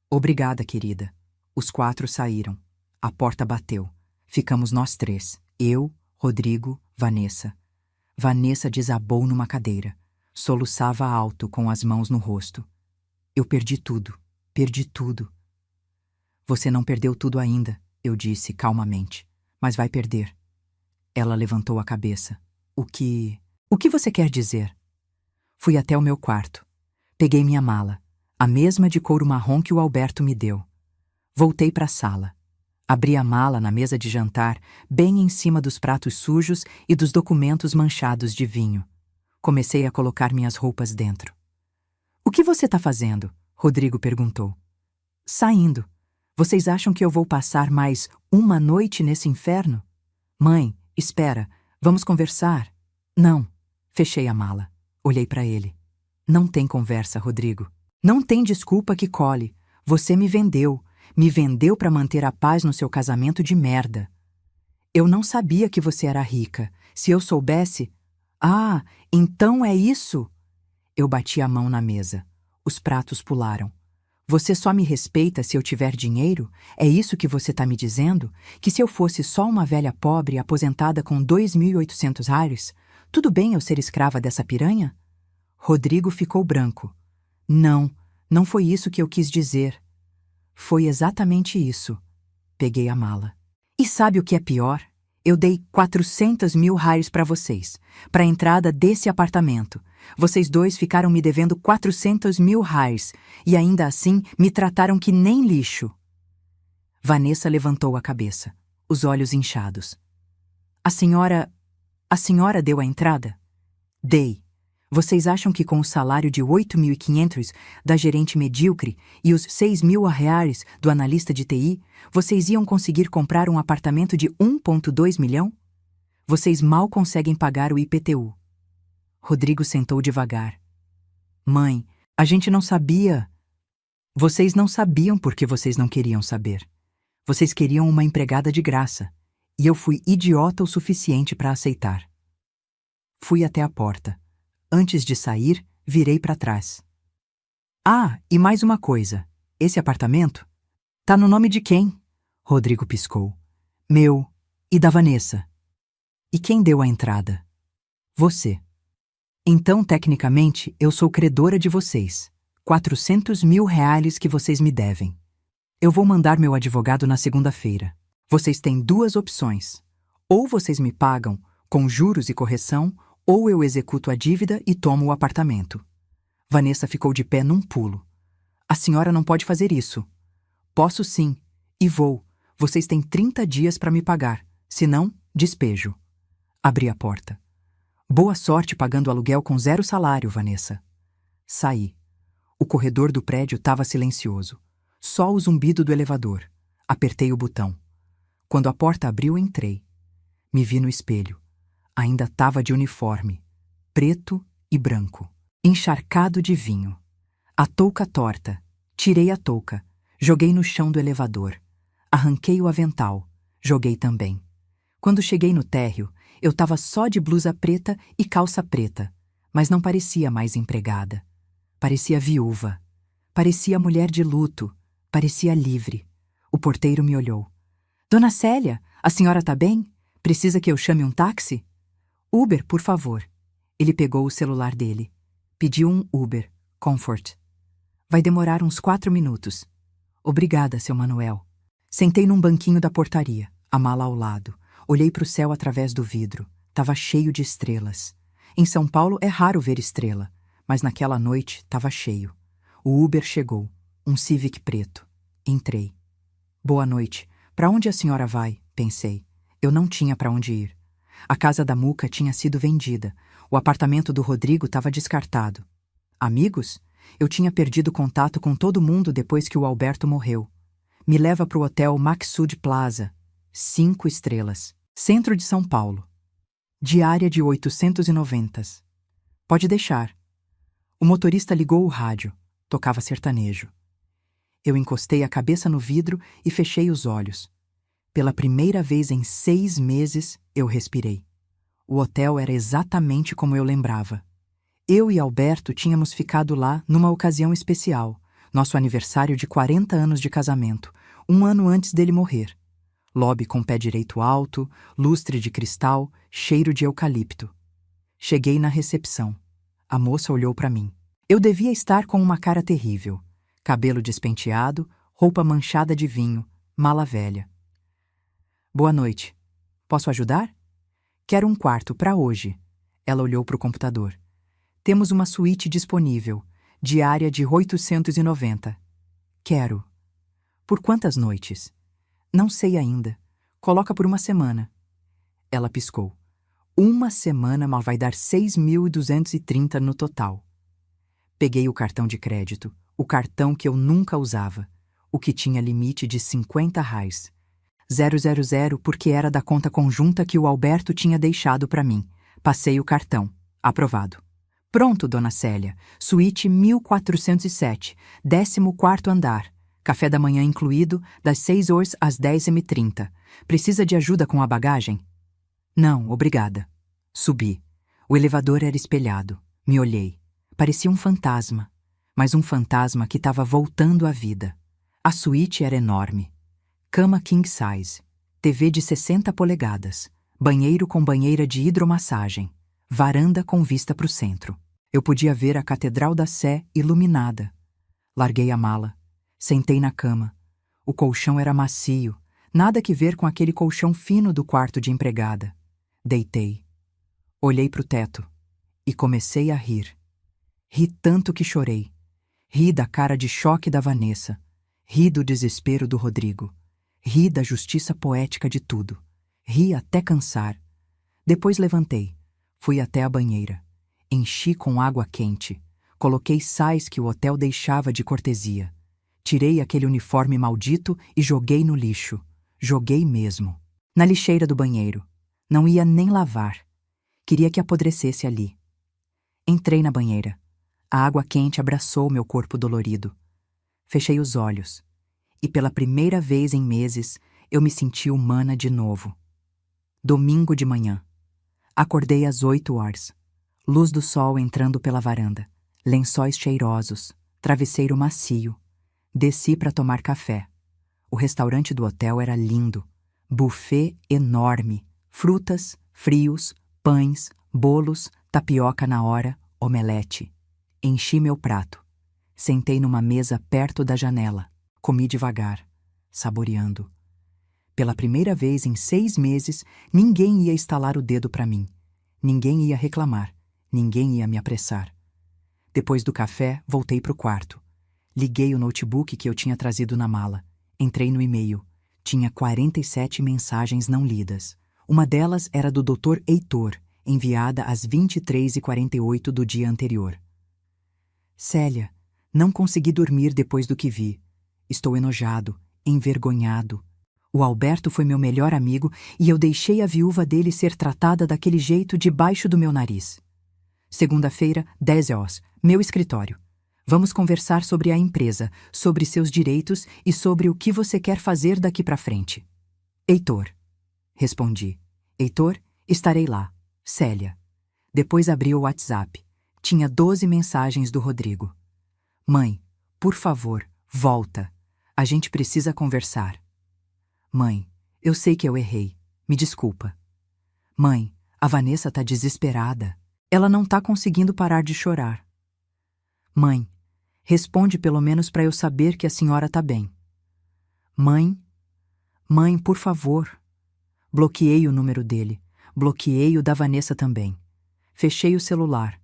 Obrigada, querida. Os 4 saíram. A porta bateu. Ficamos nós 3. Eu, Rodrigo, Vanessa. Vanessa desabou numa cadeira. Soluçava alto com as mãos no rosto. Eu perdi tudo. Perdi tudo. Você não perdeu tudo ainda, eu disse calmamente. Mas vai perder. Ela levantou a cabeça. O que você quer dizer? Fui até o meu quarto. Peguei minha mala, a mesma de couro marrom que o Alberto me deu. Voltei para a sala. Abri a mala na mesa de jantar, bem em cima dos pratos sujos e dos documentos manchados de vinho. Comecei a colocar minhas roupas dentro. O que você está fazendo? Rodrigo perguntou. Saindo. Vocês acham que eu vou passar mais uma noite nesse inferno? Mãe, espera, vamos conversar. Não. Fechei a mala. Olhei para ele. Não tem conversa, Rodrigo. Não tem desculpa que cole. Você me vendeu. Me vendeu para manter a paz no seu casamento de merda. Eu não sabia que você era rica. Se eu soubesse... Ah, então é isso? Eu bati a mão na mesa. Os pratos pularam. Você só me respeita se eu tiver dinheiro? É isso que você está me dizendo? Que se eu fosse só uma velha pobre aposentada com 2.800 reais, tudo bem eu ser escrava dessa piranha? Rodrigo ficou branco. Não, não foi isso que eu quis dizer. Foi exatamente isso. Peguei a mala. E sabe o que é pior? Eu dei 400 mil reais para vocês, para a entrada desse apartamento. Vocês dois ficaram me devendo 400 mil reais e ainda assim me trataram que nem lixo. Vanessa levantou a cabeça, os olhos inchados. A senhora deu a entrada? Dei. Vocês acham que com o salário de 8.500 da gerente medíocre e os 6.000 reais do analista de TI, vocês iam conseguir comprar um apartamento de 1,2 milhão? Vocês mal conseguem pagar o IPTU. Rodrigo sentou devagar. Mãe, a gente não sabia. Vocês não sabiam porque vocês não queriam saber. Vocês queriam uma empregada de graça. E eu fui idiota o suficiente para aceitar. Fui até a porta. Antes de sair, virei para trás. Ah, e mais uma coisa. Esse apartamento tá no nome de quem? Rodrigo piscou. Meu e da Vanessa. E quem deu a entrada? Você. Então, tecnicamente, eu sou credora de vocês. 400 mil reais que vocês me devem. Eu vou mandar meu advogado na segunda-feira. Vocês têm duas opções. Ou vocês me pagam, com juros e correção, ou eu executo a dívida e tomo o apartamento. Vanessa ficou de pé num pulo. A senhora não pode fazer isso. Posso sim. E vou. Vocês têm 30 dias para me pagar. Se não, despejo. Abri a porta. Boa sorte pagando aluguel com 0 salário, Vanessa. Saí. O corredor do prédio estava silencioso. Só o zumbido do elevador. Apertei o botão. Quando a porta abriu, entrei. Me vi no espelho. Ainda estava de uniforme, preto e branco, encharcado de vinho. A touca torta. Tirei a touca. Joguei no chão do elevador. Arranquei o avental. Joguei também. Quando cheguei no térreo, eu estava só de blusa preta e calça preta, mas não parecia mais empregada. Parecia viúva. Parecia mulher de luto. Parecia livre. O porteiro me olhou. Dona Célia, a senhora tá bem? Precisa que eu chame um táxi? Uber, por favor. Ele pegou o celular dele. Pediu um Uber, Comfort. Vai demorar uns 4 minutos. Obrigada, seu Manuel. Sentei num banquinho da portaria, a mala ao lado. Olhei para o céu através do vidro. Tava cheio de estrelas. Em São Paulo é raro ver estrela, mas naquela noite tava cheio. O Uber chegou, um Civic preto. Entrei. Boa noite. Para onde a senhora vai? Pensei. Eu não tinha para onde ir. A casa da Muca tinha sido vendida. O apartamento do Rodrigo estava descartado. Amigos? Eu tinha perdido contato com todo mundo depois que o Alberto morreu. Me leva para o hotel Maxud Plaza. 5 estrelas. Centro de São Paulo. Diária de 890. Pode deixar. O motorista ligou o rádio. Tocava sertanejo. Eu encostei a cabeça no vidro e fechei os olhos. Pela primeira vez em 6 meses, eu respirei. O hotel era exatamente como eu lembrava. Eu e Alberto tínhamos ficado lá numa ocasião especial, nosso aniversário de 40 anos de casamento, 1 ano antes dele morrer. Lobby com pé direito alto, lustre de cristal, cheiro de eucalipto. Cheguei na recepção. A moça olhou para mim. Eu devia estar com uma cara terrível. Cabelo despenteado, roupa manchada de vinho, mala velha. Boa noite. Posso ajudar? Quero um quarto para hoje. Ela olhou para o computador. Temos uma suíte disponível, diária de 890. Quero. Por quantas noites? Não sei ainda. Coloca por 1 semana. Ela piscou. 1 semana mal vai dar 6.230 no total. Peguei o cartão de crédito, o cartão que eu nunca usava, o que tinha limite de 50 reais. 000 porque era da conta conjunta que o Alberto tinha deixado para mim. Passei o cartão. Aprovado. Pronto, dona Célia. Suíte 1407, 14º andar. Café da manhã incluído, das 6 horas às 10h30. Precisa de ajuda com a bagagem? Não, obrigada. Subi. O elevador era espelhado. Me olhei. Parecia um fantasma. Mas um fantasma que estava voltando à vida. A suíte era enorme. Cama king size. TV de 60 polegadas. Banheiro com banheira de hidromassagem. Varanda com vista para o centro. Eu podia ver a Catedral da Sé iluminada. Larguei a mala. Sentei na cama. O colchão era macio. Nada que ver com aquele colchão fino do quarto de empregada. Deitei. Olhei para o teto. E comecei a rir. Ri tanto que chorei. Ri da cara de choque da Vanessa. Ri do desespero do Rodrigo. Ri da justiça poética de tudo. Ri até cansar. Depois levantei. Fui até a banheira. Enchi com água quente. Coloquei sais que o hotel deixava de cortesia. Tirei aquele uniforme maldito e joguei no lixo. Joguei mesmo. Na lixeira do banheiro. Não ia nem lavar. Queria que apodrecesse ali. Entrei na banheira. A água quente abraçou meu corpo dolorido. Fechei os olhos. E pela primeira vez em meses, eu me senti humana de novo. Domingo de manhã. Acordei às 8 horas. Luz do sol entrando pela varanda. Lençóis cheirosos. Travesseiro macio. Desci para tomar café. O restaurante do hotel era lindo. Buffet enorme. Frutas, frios, pães, bolos, tapioca na hora, omelete. Enchi meu prato. Sentei numa mesa perto da janela. Comi devagar, saboreando. Pela primeira vez em 6 meses, ninguém ia estalar o dedo para mim. Ninguém ia reclamar. Ninguém ia me apressar. Depois do café, voltei para o quarto. Liguei o notebook que eu tinha trazido na mala. Entrei no e-mail. Tinha 47 mensagens não lidas. Uma delas era do Dr. Heitor, enviada às 23h48 do dia anterior. Célia, não consegui dormir depois do que vi. Estou enojado, envergonhado. O Alberto foi meu melhor amigo e eu deixei a viúva dele ser tratada daquele jeito debaixo do meu nariz. Segunda-feira, 10 horas, meu escritório. Vamos conversar sobre a empresa, sobre seus direitos e sobre o que você quer fazer daqui para frente. Heitor. Respondi. Heitor, estarei lá. Célia. Depois abri o WhatsApp. Tinha 12 mensagens do Rodrigo. Mãe, por favor, volta. A gente precisa conversar. Mãe, eu sei que eu errei. Me desculpa. Mãe, a Vanessa tá desesperada. Ela não tá conseguindo parar de chorar. Mãe, responde pelo menos para eu saber que a senhora tá bem. Mãe, por favor. Bloqueei o número dele. Bloqueei o da Vanessa também. Fechei o celular.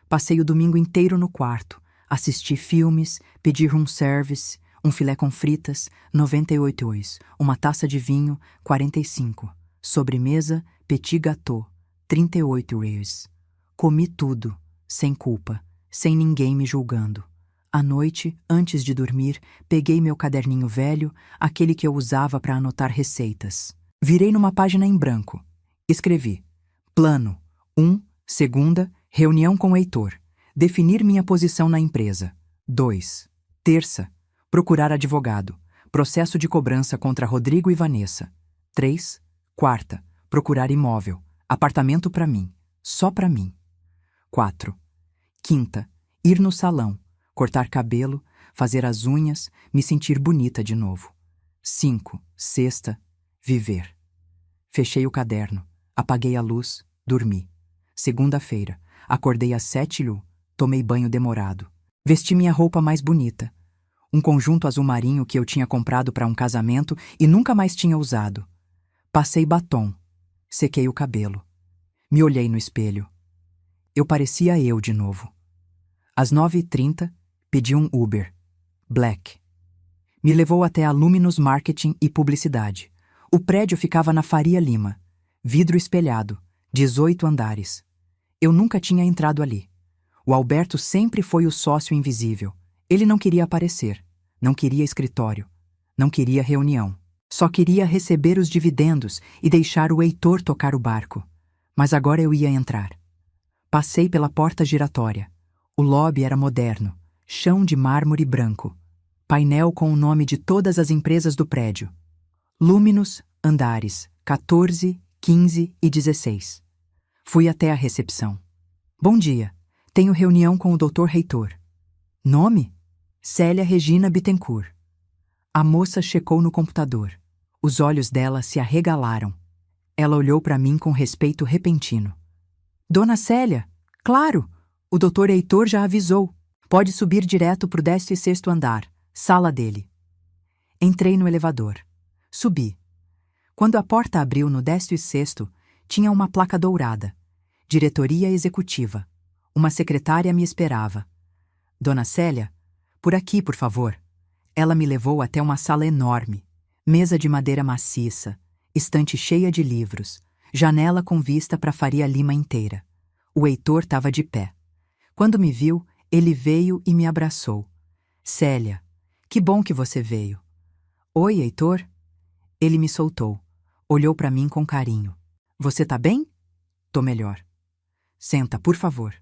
Passei o domingo inteiro no quarto. Assisti filmes, pedi room service, um filé com fritas, 98 euros, uma taça de vinho, 45. Sobremesa, petit gâteau, 38 euros. Comi tudo, sem culpa, sem ninguém me julgando. À noite, antes de dormir, peguei meu caderninho velho, aquele que eu usava para anotar receitas. Virei numa página em branco. Escrevi: Plano 1, segunda, reunião com o Heitor. Definir minha posição na empresa. 2. Terça, procurar advogado. Processo de cobrança contra Rodrigo e Vanessa. 3. Quarta, procurar imóvel. Apartamento para mim. Só para mim. 4. Quinta, ir no salão. Cortar cabelo, fazer as unhas, me sentir bonita de novo. 5. Sexta, viver. Fechei o caderno, apaguei a luz, dormi. Segunda-feira, acordei às 7h, tomei banho demorado. Vesti minha roupa mais bonita. Um conjunto azul marinho que eu tinha comprado para um casamento e nunca mais tinha usado. Passei batom. Sequei o cabelo. Me olhei no espelho. Eu parecia eu de novo. Às 9h30, pedi um Uber. Black. Me levou até a Luminous Marketing e Publicidade. O prédio ficava na Faria Lima. Vidro espelhado. 18 andares. Eu nunca tinha entrado ali. O Alberto sempre foi o sócio invisível. Ele não queria aparecer. Não queria escritório. Não queria reunião. Só queria receber os dividendos e deixar o Heitor tocar o barco. Mas agora eu ia entrar. Passei pela porta giratória. O lobby era moderno, chão de mármore branco, painel com o nome de todas as empresas do prédio. Luminous, andares 14, 15 e 16. Fui até a recepção. Bom dia, tenho reunião com o Dr. Reitor. Nome? Célia Regina Bittencourt. A moça checou no computador. Os olhos dela se arregalaram. Ela olhou para mim com respeito repentino. Dona Célia, claro, o Dr. Heitor já avisou. Pode subir direto para o 16º andar, sala dele. Entrei no elevador. Subi. Quando a porta abriu no 16º, tinha uma placa dourada. Diretoria Executiva. Uma secretária me esperava. Dona Célia, por aqui, por favor. Ela me levou até uma sala enorme. Mesa de madeira maciça, estante cheia de livros, janela com vista para a Faria Lima inteira. O Heitor estava de pé. Quando me viu, ele veio e me abraçou. Célia, que bom que você veio. Oi, Heitor? Ele me soltou. Olhou para mim com carinho. Você tá bem? Tô melhor. Senta, por favor.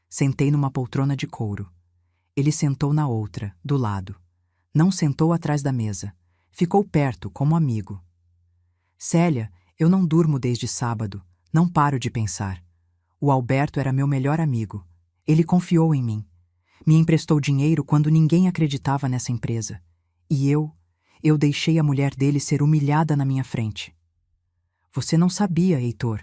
Sentei numa poltrona de couro. Ele sentou na outra, do lado. Não sentou atrás da mesa. Ficou perto, como amigo. Célia, eu não durmo desde sábado. Não paro de pensar. O Alberto era meu melhor amigo. Ele confiou em mim. Me emprestou dinheiro quando ninguém acreditava nessa empresa. E eu deixei a mulher dele ser humilhada na minha frente. Você não sabia, Heitor.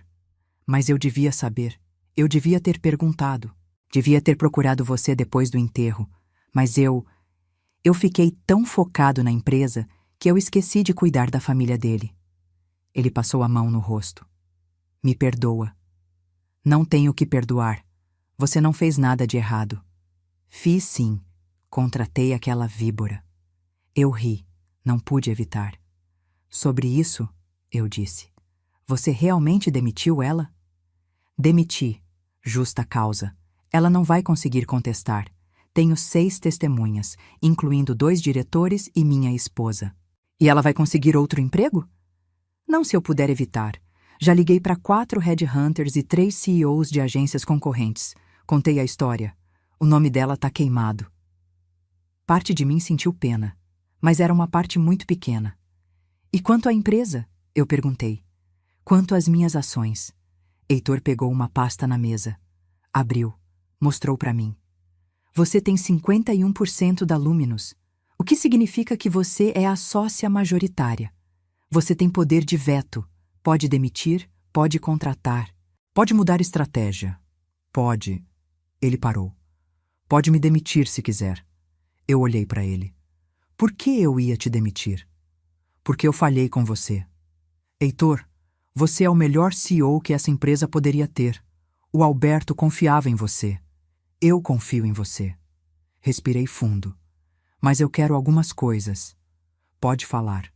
Mas eu devia saber. Eu devia ter perguntado. Devia ter procurado você depois do enterro. Mas eu fiquei tão focado na empresa que eu esqueci de cuidar da família dele. Ele passou a mão no rosto. Me perdoa. Não tenho que perdoar. Você não fez nada de errado. Fiz sim. Contratei aquela víbora. Eu ri. Não pude evitar. Sobre isso, eu disse. Você realmente demitiu ela? Demiti. Justa causa. Ela não vai conseguir contestar. Tenho 6 testemunhas, incluindo 2 diretores e minha esposa. E ela vai conseguir outro emprego? Não se eu puder evitar. Já liguei para 4 headhunters e 3 CEOs de agências concorrentes. Contei a história. O nome dela tá queimado. Parte de mim sentiu pena, mas era uma parte muito pequena. E quanto à empresa? Eu perguntei. Quanto às minhas ações? Heitor pegou uma pasta na mesa. Abriu. Mostrou para mim. Você tem 51% da Luminous, o que significa que você é a sócia majoritária. Você tem poder de veto. Pode demitir, pode contratar, pode mudar estratégia. Pode. Ele parou. Pode me demitir se quiser. Eu olhei para ele. Por que eu ia te demitir? Porque eu falhei com você. Heitor, você é o melhor CEO que essa empresa poderia ter. O Alberto confiava em você. Eu confio em você. Respirei fundo. Mas eu quero algumas coisas. Pode falar.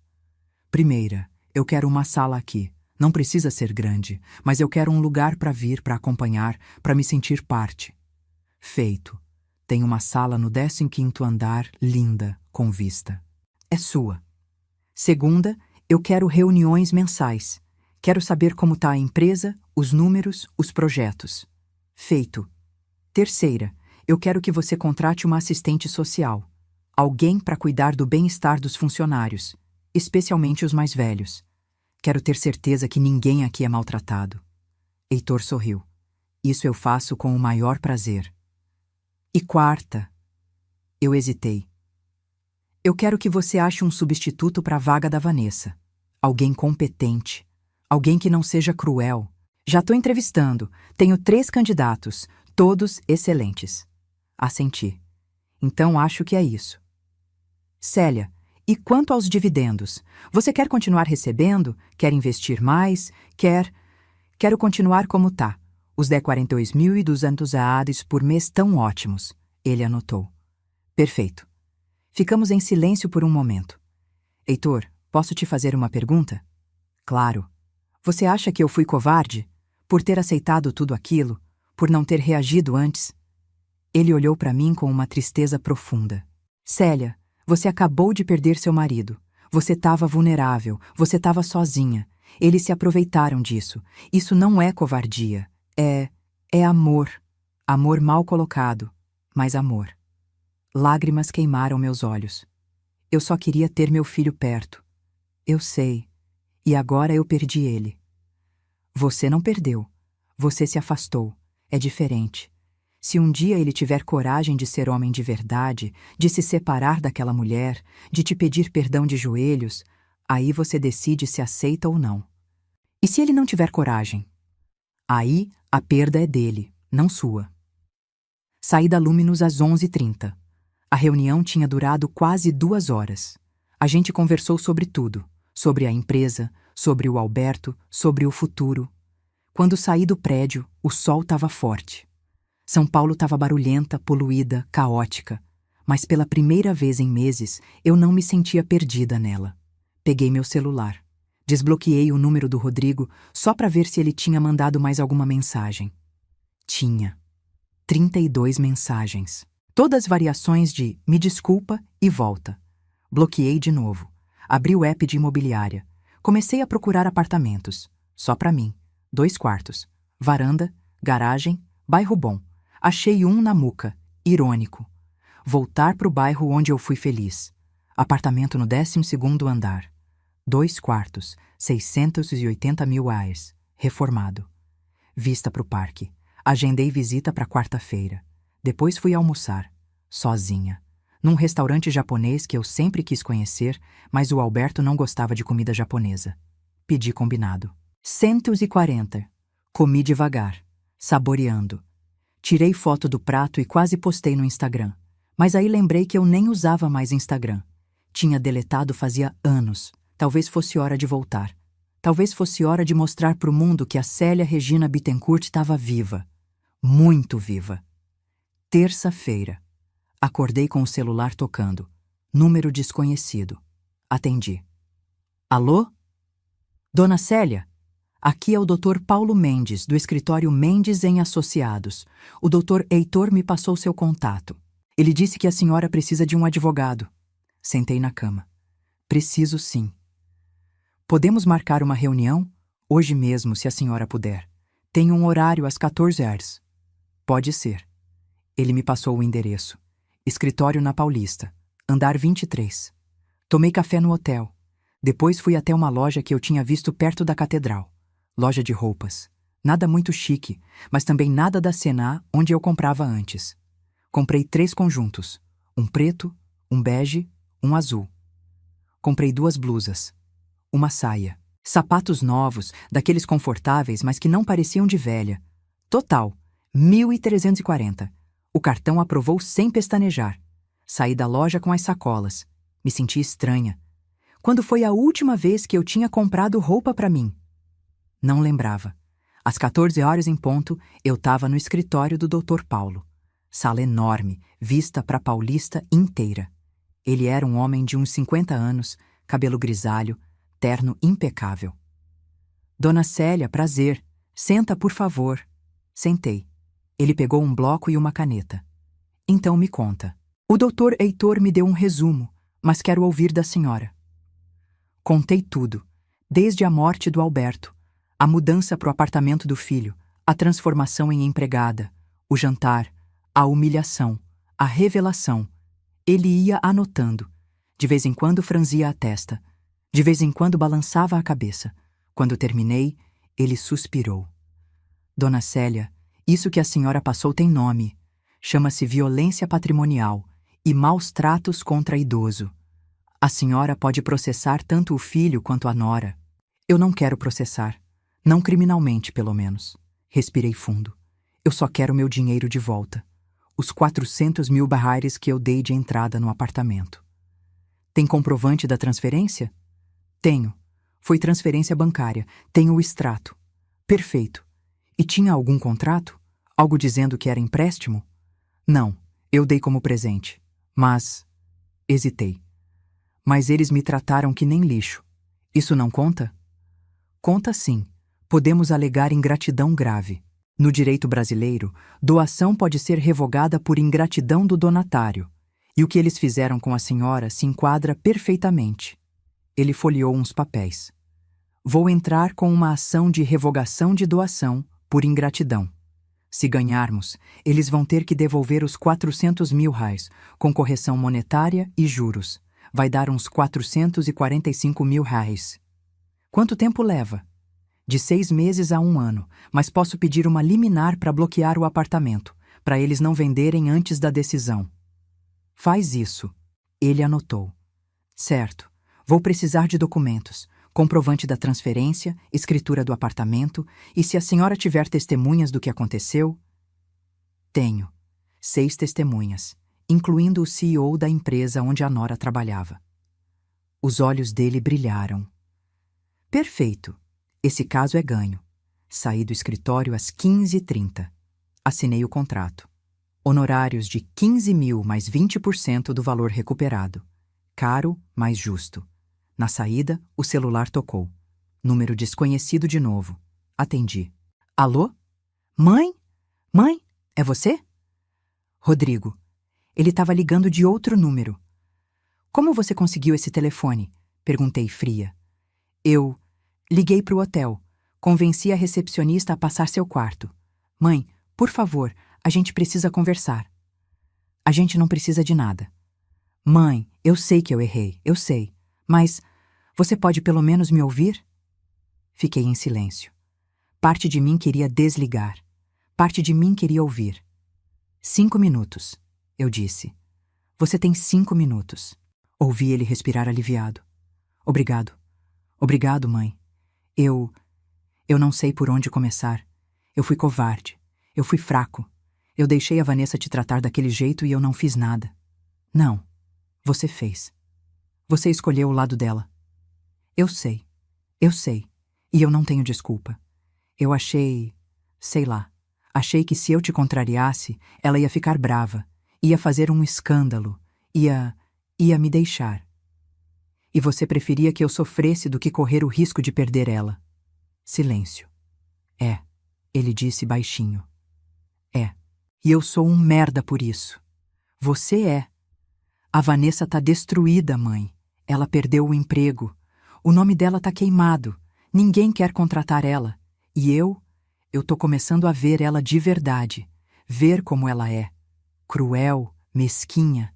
Primeira, eu quero uma sala aqui. Não precisa ser grande, mas eu quero um lugar para vir, para acompanhar, para me sentir parte. Feito. Tem uma sala no 15º andar, linda, com vista. É sua. Segunda, eu quero reuniões mensais. Quero saber como está a empresa, os números, os projetos. Feito. Terceira, eu quero que você contrate uma assistente social. Alguém para cuidar do bem-estar dos funcionários, especialmente os mais velhos. Quero ter certeza que ninguém aqui é maltratado. Heitor sorriu. Isso eu faço com o maior prazer. E quarta, eu hesitei. Eu quero que você ache um substituto para a vaga da Vanessa. Alguém competente. Alguém que não seja cruel. Já estou entrevistando. Tenho 3 candidatos, todos excelentes. Assenti. Então acho que é isso. Célia, e quanto aos dividendos? Você quer continuar recebendo? Quer investir mais? Quero continuar como tá. Os 42.200 reais por mês estão ótimos. Ele anotou. Perfeito. Ficamos em silêncio por um momento. Heitor, posso te fazer uma pergunta? Claro. Você acha que eu fui covarde? Por ter aceitado tudo aquilo? Por não ter reagido antes? Ele olhou para mim com uma tristeza profunda. Célia, você acabou de perder seu marido. Você estava vulnerável, você estava sozinha. Eles se aproveitaram disso. Isso não é covardia. É amor. Amor mal colocado, mas amor. Lágrimas queimaram meus olhos. Eu só queria ter meu filho perto. Eu sei. E agora eu perdi ele. Você não perdeu. Você se afastou. É diferente. Se um dia ele tiver coragem de ser homem de verdade, de se separar daquela mulher, de te pedir perdão de joelhos, aí você decide se aceita ou não. E se ele não tiver coragem? Aí a perda é dele, não sua. Saí da Luminous às 11h30. A reunião tinha durado quase 2 horas. A gente conversou sobre tudo. Sobre a empresa, sobre o Alberto, sobre o futuro. Quando saí do prédio, o sol estava forte. São Paulo estava barulhenta, poluída, caótica. Mas pela primeira vez em meses, eu não me sentia perdida nela. Peguei meu celular. Desbloqueei o número do Rodrigo só para ver se ele tinha mandado mais alguma mensagem. Tinha. 32 mensagens. Todas variações de me desculpa e volta. Bloqueei de novo. Abri o app de imobiliária. Comecei a procurar apartamentos. Só para mim. 2 quartos. Varanda, garagem, bairro bom. Achei um na Muca. Irônico. Voltar pro bairro onde eu fui feliz. Apartamento no 12º andar. 2 quartos, 680 mil reais. Reformado. Vista pro parque. Agendei visita para quarta-feira. Depois fui almoçar. Sozinha. Num restaurante japonês que eu sempre quis conhecer, mas o Alberto não gostava de comida japonesa. Pedi combinado. 140. Comi devagar, saboreando. Tirei foto do prato e quase postei no Instagram. Mas aí lembrei que eu nem usava mais Instagram. Tinha deletado fazia anos. Talvez fosse hora de voltar. Talvez fosse hora de mostrar pro mundo que a Célia Regina Bittencourt estava viva. Muito viva. Terça-feira. Acordei com o celular tocando. Número desconhecido. Atendi. Alô? Dona Célia? Aqui é o Dr. Paulo Mendes, do escritório Mendes em Associados. O Dr. Heitor me passou seu contato. Ele disse que a senhora precisa de um advogado. Sentei na cama. Preciso sim. Podemos marcar uma reunião? Hoje mesmo, se a senhora puder. Tenho um horário às 14h. Pode ser. Ele me passou o endereço. Escritório na Paulista, andar 23. Tomei café no hotel. Depois fui até uma loja que eu tinha visto perto da catedral. Loja de roupas. Nada muito chique, mas também nada da C&A onde eu comprava antes. Comprei 3 conjuntos. Um preto, um bege, um azul. Comprei 2 blusas. Uma saia. Sapatos novos, daqueles confortáveis, mas que não pareciam de velha. Total, 1.340. O cartão aprovou sem pestanejar. Saí da loja com as sacolas. Me senti estranha. Quando foi a última vez que eu tinha comprado roupa para mim? Não lembrava. Às 14h em ponto, eu estava no escritório do Dr. Paulo. Sala enorme, vista para a Paulista inteira. Ele era um homem de uns 50 anos, cabelo grisalho, terno impecável. Dona Célia, prazer. Senta, por favor. Sentei. Ele pegou um bloco e uma caneta. Então me conta. O Dr. Heitor me deu um resumo, mas quero ouvir da senhora. Contei tudo, desde a morte do Alberto, a mudança para o apartamento do filho, a transformação em empregada, o jantar, a humilhação, a revelação. Ele ia anotando. De vez em quando franzia a testa. De vez em quando balançava a cabeça. Quando terminei, ele suspirou. Dona Célia, isso que a senhora passou tem nome. Chama-se violência patrimonial e maus tratos contra idoso. A senhora pode processar tanto o filho quanto a nora. Eu não quero processar. Não criminalmente, pelo menos. Respirei fundo. Eu só quero meu dinheiro de volta. Os 400 mil barrares que eu dei de entrada no apartamento. Tem comprovante da transferência? Tenho. Foi transferência bancária. Tenho o extrato. Perfeito. E tinha algum contrato? Algo dizendo que era empréstimo? Não, eu dei como presente. Mas... Hesitei. Mas eles me trataram que nem lixo. Isso não conta? Conta sim. Podemos alegar ingratidão grave. No direito brasileiro, doação pode ser revogada por ingratidão do donatário. E o que eles fizeram com a senhora se enquadra perfeitamente. Ele folheou uns papéis. Vou entrar com uma ação de revogação de doação por ingratidão. Se ganharmos, eles vão ter que devolver os 400 mil reais, com correção monetária e juros. Vai dar uns 445 mil reais. Quanto tempo leva? De 6 meses a 1 ano, mas posso pedir uma liminar para bloquear o apartamento, para eles não venderem antes da decisão. Faz isso. Ele anotou. Certo. Vou precisar de documentos, comprovante da transferência, escritura do apartamento, e se a senhora tiver testemunhas do que aconteceu... Tenho. 6 testemunhas, incluindo o CEO da empresa onde a nora trabalhava. Os olhos dele brilharam. Perfeito. Esse caso é ganho. Saí do escritório às 15h30. Assinei o contrato. Honorários de 15 mil mais 20% do valor recuperado. Caro, mas justo. Na saída, o celular tocou. Número desconhecido de novo. Atendi. Alô? Mãe? Mãe, é você? Rodrigo. Ele estava ligando de outro número. Como você conseguiu esse telefone? Perguntei fria. Eu liguei para o hotel. Convenci a recepcionista a passar seu quarto. Mãe, por favor, a gente precisa conversar. A gente não precisa de nada. Mãe, eu sei que eu errei, eu sei. Mas você pode pelo menos me ouvir? Fiquei em silêncio. Parte de mim queria desligar. Parte de mim queria ouvir. 5 minutos, eu disse. Você tem 5 minutos. Ouvi ele respirar aliviado. Obrigado. Obrigado, mãe. Eu não sei por onde começar. Eu fui covarde. Eu fui fraco. Eu deixei a Vanessa te tratar daquele jeito e eu não fiz nada. Não. Você fez. Você escolheu o lado dela. Eu sei. Eu sei. E eu não tenho desculpa. Eu achei... sei lá. Achei que se eu te contrariasse, ela ia ficar brava. Ia fazer um escândalo. Ia me deixar. E você preferia que eu sofresse do que correr o risco de perder ela. Silêncio. É, ele disse baixinho. É. E eu sou um merda por isso. Você é. A Vanessa tá destruída, mãe. Ela perdeu o emprego. O nome dela tá queimado. Ninguém quer contratar ela. E eu tô começando a ver ela de verdade. Ver como ela é. Cruel, mesquinha.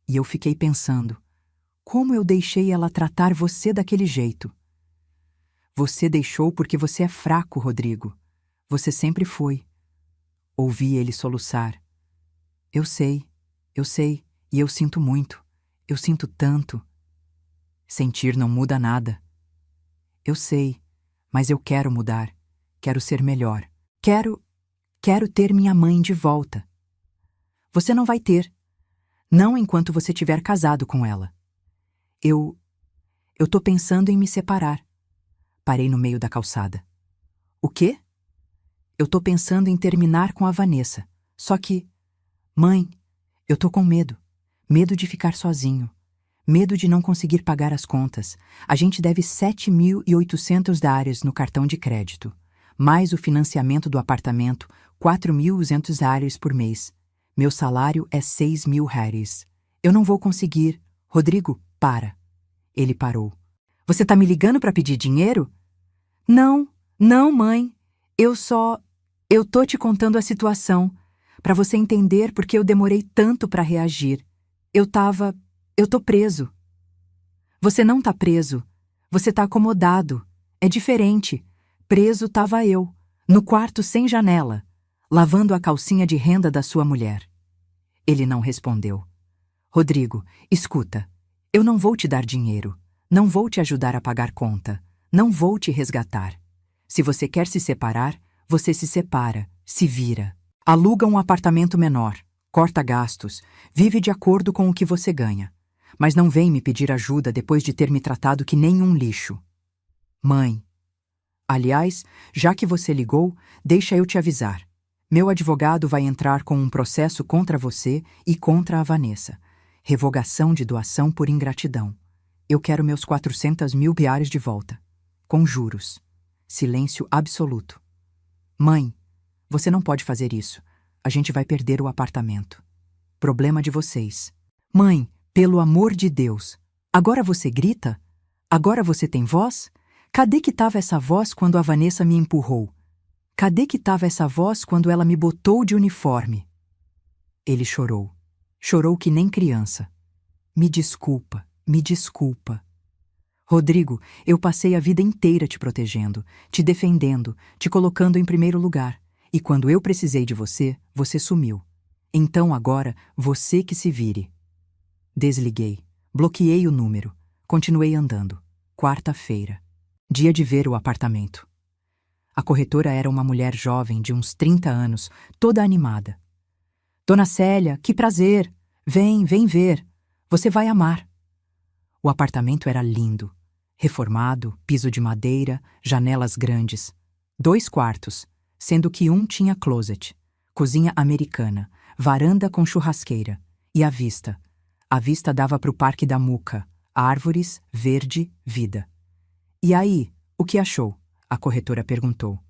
E eu fiquei pensando, como eu deixei ela tratar você daquele jeito? Você deixou porque você é fraco, Rodrigo. Você sempre foi. Ouvi ele soluçar. Eu sei, e eu sinto muito. Eu sinto tanto. Sentir não muda nada. Eu sei, mas eu quero mudar. Quero ser melhor. Quero ter minha mãe de volta. Você não vai ter. Não enquanto você tiver casado com ela. Eu tô pensando em me separar. Parei no meio da calçada. O quê? Eu tô pensando em terminar com a Vanessa. Só que... Mãe, eu tô com medo. Medo de ficar sozinho. Medo de não conseguir pagar as contas. A gente deve 7.800 diárias no cartão de crédito. Mais o financiamento do apartamento, 4.200 diárias por mês. Meu salário é 6.000 reais. Eu não vou conseguir. Rodrigo, para. Ele parou. Você tá me ligando para pedir dinheiro? Não, mãe. Eu tô te contando a situação, para você entender porque eu demorei tanto para reagir. Eu tô preso. Você não tá preso. Você tá acomodado. É diferente. Preso tava eu, no quarto sem janela, lavando a calcinha de renda da sua mulher. Ele não respondeu. Rodrigo, escuta. Eu não vou te dar dinheiro. Não vou te ajudar a pagar conta. Não vou te resgatar. Se você quer se separar, você se separa, se vira. Aluga um apartamento menor, corta gastos, vive de acordo com o que você ganha. Mas não vem me pedir ajuda depois de ter me tratado que nem um lixo. Mãe. Aliás, já que você ligou, deixa eu te avisar. Meu advogado vai entrar com um processo contra você e contra a Vanessa. Revogação de doação por ingratidão. Eu quero meus 400 mil reais de volta. Com juros. Silêncio absoluto. Mãe, você não pode fazer isso. A gente vai perder o apartamento. Problema de vocês. Mãe, pelo amor de Deus. Agora você grita? Agora você tem voz? Cadê que estava essa voz quando a Vanessa me empurrou? Cadê que estava essa voz quando ela me botou de uniforme? Ele chorou. Chorou que nem criança. Me desculpa, me desculpa. Rodrigo, eu passei a vida inteira te protegendo, te defendendo, te colocando em primeiro lugar. E quando eu precisei de você, você sumiu. Então agora, você que se vire. Desliguei. Bloqueei o número. Continuei andando. Quarta-feira. Dia de ver o apartamento. A corretora era uma mulher jovem de uns 30 anos, toda animada. Dona Célia, que prazer! Vem, vem ver. Você vai amar. O apartamento era lindo. Reformado, piso de madeira, janelas grandes. 2 quartos, sendo que um tinha closet, cozinha americana, varanda com churrasqueira. E a vista? A vista dava para o Parque da Muca. Árvores, verde, vida. E aí, o que achou? A corretora perguntou.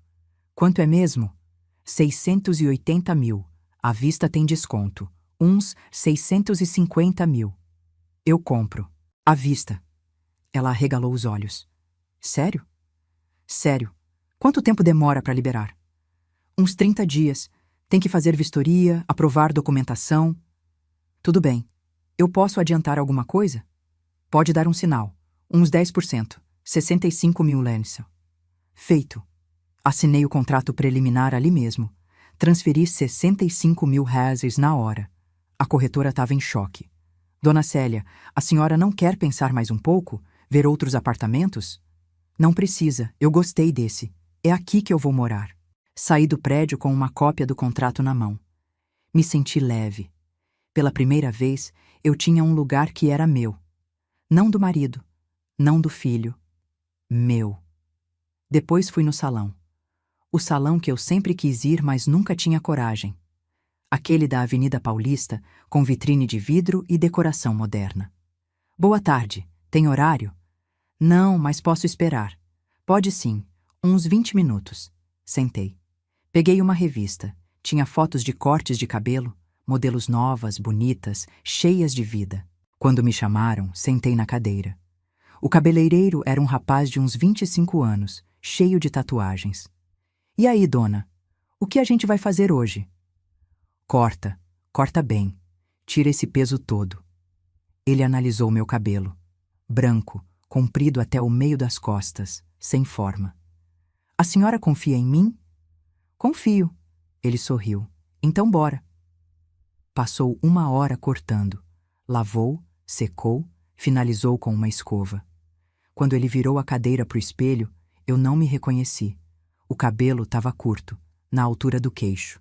Quanto é mesmo? 680 mil. A vista tem desconto. Uns 650 mil. Eu compro. À vista. Ela arregalou os olhos. Sério? Sério. Quanto tempo demora para liberar? Uns 30 dias. Tem que fazer vistoria, aprovar documentação. Tudo bem. Eu posso adiantar alguma coisa? Pode dar um sinal. Uns 10%. 65 mil Lenson. Feito. Assinei o contrato preliminar ali mesmo. Transferi 65 mil reais na hora. A corretora estava em choque. Dona Célia, a senhora não quer pensar mais um pouco? Ver outros apartamentos? Não precisa, eu gostei desse. É aqui que eu vou morar. Saí do prédio com uma cópia do contrato na mão. Me senti leve. Pela primeira vez, eu tinha um lugar que era meu. Não do marido, não do filho. Meu. Depois fui no salão. O salão que eu sempre quis ir, mas nunca tinha coragem. Aquele da Avenida Paulista, com vitrine de vidro e decoração moderna. Boa tarde, tem horário? Não, mas posso esperar. Pode sim, uns 20 minutos. Sentei. Peguei uma revista. Tinha fotos de cortes de cabelo, modelos novas, bonitas, cheias de vida. Quando me chamaram, sentei na cadeira. O cabeleireiro era um rapaz de uns 25 anos, cheio de tatuagens. E aí, dona? O que a gente vai fazer hoje? Corta, corta bem. Tira esse peso todo. Ele analisou meu cabelo. Branco, comprido até o meio das costas, sem forma. A senhora confia em mim? Confio. Ele sorriu. Então bora. Passou 1 hora cortando. Lavou, secou, finalizou com uma escova. Quando ele virou a cadeira para o espelho, eu não me reconheci. O cabelo estava curto, na altura do queixo.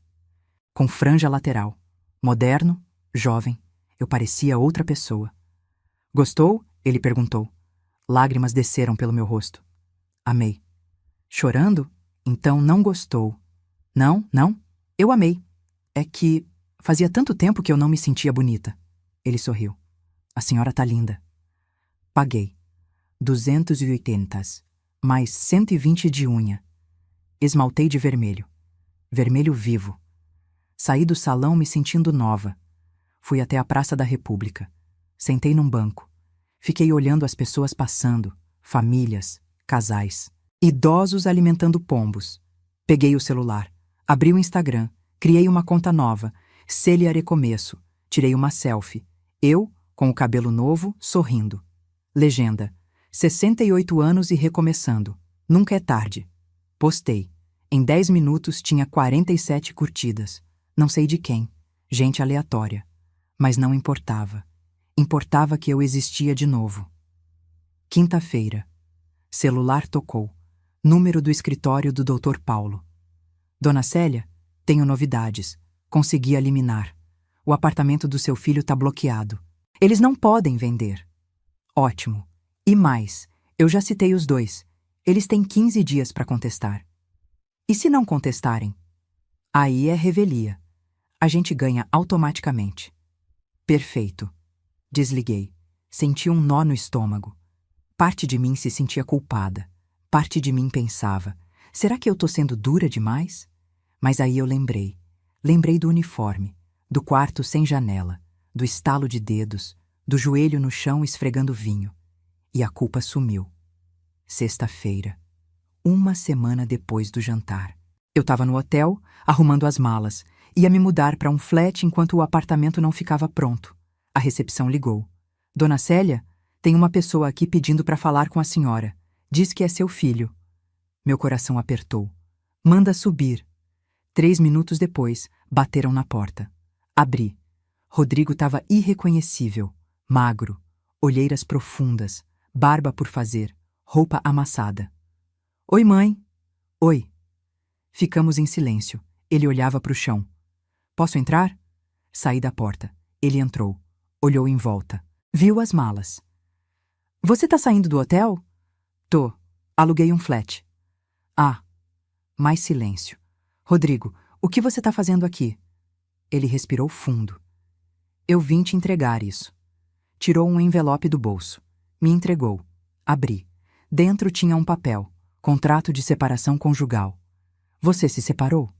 Com franja lateral. Moderno, jovem, eu parecia outra pessoa. Gostou? Ele perguntou. Lágrimas desceram pelo meu rosto. Amei. Chorando? Então não gostou. Não, não. Eu amei. É que fazia tanto tempo que eu não me sentia bonita. Ele sorriu. A senhora tá linda. Paguei. 280, mais 120 de unha. Esmaltei de vermelho. Vermelho vivo. Saí do salão me sentindo nova. Fui até a Praça da República. Sentei num banco. Fiquei olhando as pessoas passando, famílias, casais, idosos alimentando pombos. Peguei o celular, abri o Instagram, criei uma conta nova, Célia Recomeço, tirei uma selfie. Eu, com o cabelo novo, sorrindo. Legenda: 68 anos e recomeçando. Nunca é tarde. Postei. Em 10 minutos tinha 47 curtidas. Não sei de quem. Gente aleatória. Mas não importava. Importava que eu existia de novo. Quinta-feira. Celular tocou. Número do escritório do Dr. Paulo. Dona Célia, tenho novidades. Consegui eliminar. O apartamento do seu filho está bloqueado. Eles não podem vender. Ótimo. E mais, eu já citei os dois. Eles têm 15 dias para contestar. E se não contestarem? Aí é revelia. A gente ganha automaticamente. Perfeito. Desliguei. Senti um nó no estômago. Parte de mim se sentia culpada. Parte de mim pensava, será que eu tô sendo dura demais? Mas aí eu lembrei. Lembrei do uniforme, do quarto sem janela, do estalo de dedos, do joelho no chão esfregando vinho. E a culpa sumiu. Sexta-feira. 1 semana depois do jantar. Eu estava no hotel, arrumando as malas. Ia me mudar para um flat enquanto o apartamento não ficava pronto. A recepção ligou. Dona Célia, tem uma pessoa aqui pedindo para falar com a senhora. Diz que é seu filho. Meu coração apertou. Manda subir. 3 minutos depois, bateram na porta. Abri. Rodrigo estava irreconhecível, magro, olheiras profundas, barba por fazer, roupa amassada. Oi, mãe. Oi. Ficamos em silêncio. Ele olhava para o chão. Posso entrar? Saí da porta. Ele entrou. Olhou em volta. Viu as malas. Você tá saindo do hotel? Tô. Aluguei um flat. Ah. Mais silêncio. Rodrigo, o que você tá fazendo aqui? Ele respirou fundo. Eu vim te entregar isso. Tirou um envelope do bolso. Me entregou. Abri. Dentro tinha um papel. Contrato de separação conjugal. Você se separou?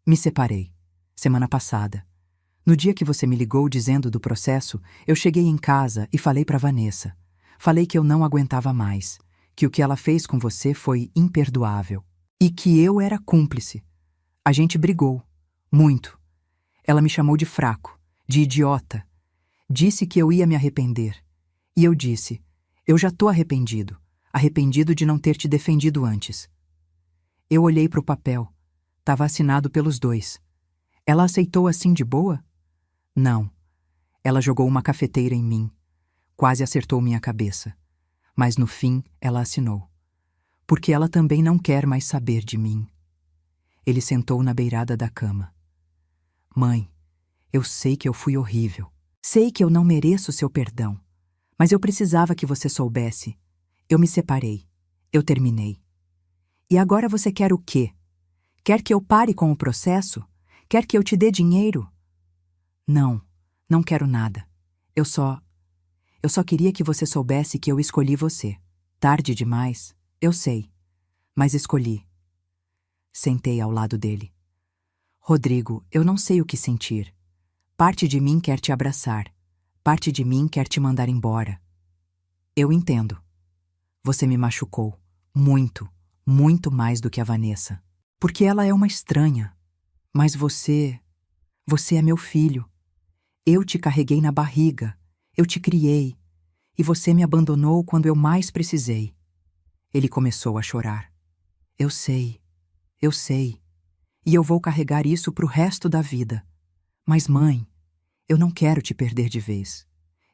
Me separei. Semana passada. No dia que você me ligou dizendo do processo, eu cheguei em casa e falei para Vanessa. Falei que eu não aguentava mais, que o que ela fez com você foi imperdoável e que eu era cúmplice. A gente brigou. Muito. Ela me chamou de fraco, de idiota. Disse que eu ia me arrepender. E eu disse, eu já tô arrependido. Arrependido de não ter te defendido antes. Eu olhei para o papel. Tava assinado pelos dois. Ela aceitou assim de boa? Não. Ela jogou uma cafeteira em mim. Quase acertou minha cabeça. Mas no fim, ela assinou. Porque ela também não quer mais saber de mim. Ele sentou na beirada da cama. Mãe, eu sei que eu fui horrível. Sei que eu não mereço seu perdão. Mas eu precisava que você soubesse. Eu me separei. Eu terminei. E agora você quer o quê? Quer que eu pare com o processo? Quer que eu te dê dinheiro? Não, não quero nada. Eu só queria que você soubesse que eu escolhi você. Tarde demais, eu sei. Mas escolhi. Sentei ao lado dele. Rodrigo, eu não sei o que sentir. Parte de mim quer te abraçar. Parte de mim quer te mandar embora. Eu entendo. Você me machucou. Muito, muito mais do que a Vanessa. Porque ela é uma estranha. Mas você é meu filho. Eu te carreguei na barriga. Eu te criei. E você me abandonou quando eu mais precisei. Ele começou a chorar. Eu sei. E eu vou carregar isso pro resto da vida. Mas, mãe, eu não quero te perder de vez.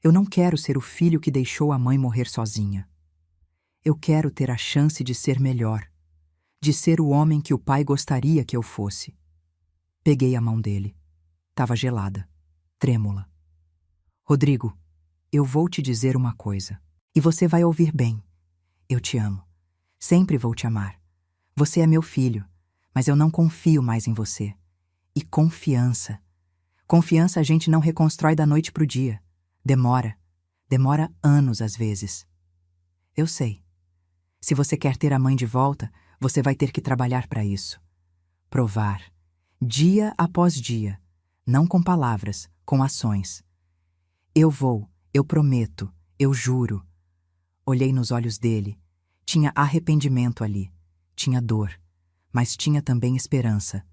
Eu não quero ser o filho que deixou a mãe morrer sozinha. Eu quero ter a chance de ser melhor. De ser o homem que o pai gostaria que eu fosse. Peguei a mão dele. Tava gelada, trêmula. Rodrigo, eu vou te dizer uma coisa. E você vai ouvir bem. Eu te amo. Sempre vou te amar. Você é meu filho, mas eu não confio mais em você. E confiança. Confiança a gente não reconstrói da noite pro dia. Demora. Demora anos às vezes. Eu sei. Se você quer ter a mãe de volta, você vai ter que trabalhar para isso. Provar. Dia após dia. Não com palavras, com ações. Eu prometo, eu juro. Olhei nos olhos dele. Tinha arrependimento ali. Tinha dor. Mas tinha também esperança.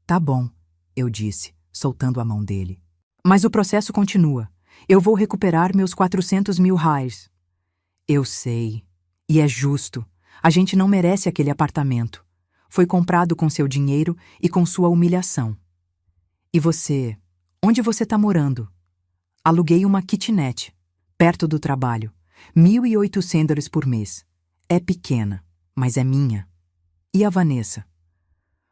Tá bom, eu disse, soltando a mão dele. Mas o processo continua. Eu vou recuperar meus 400 mil reais. Eu sei. E é justo. A gente não merece aquele apartamento. Foi comprado com seu dinheiro e com sua humilhação. E você? Onde você tá morando? Aluguei uma kitnet, perto do trabalho. 1.800 dólares por mês. É pequena, mas é minha. E a Vanessa?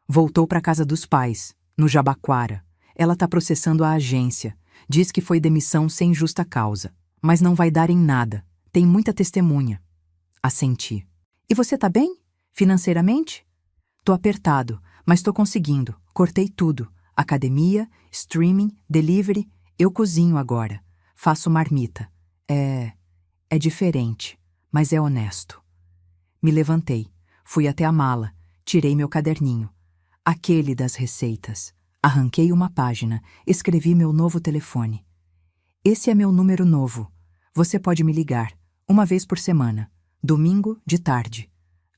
Voltou para casa dos pais, no Jabaquara. Ela tá processando a agência. Diz que foi demissão sem justa causa. Mas não vai dar em nada. Tem muita testemunha. Assenti. E você tá bem? Financeiramente? Tô apertado, mas tô conseguindo. Cortei tudo. Academia, streaming, delivery. Eu cozinho agora. Faço marmita. É diferente, mas é honesto. Me levantei. Fui até a mala. Tirei meu caderninho. Aquele das receitas. Arranquei uma página. Escrevi meu novo telefone. Esse é meu número novo. Você pode me ligar. Uma vez por semana. Domingo, de tarde.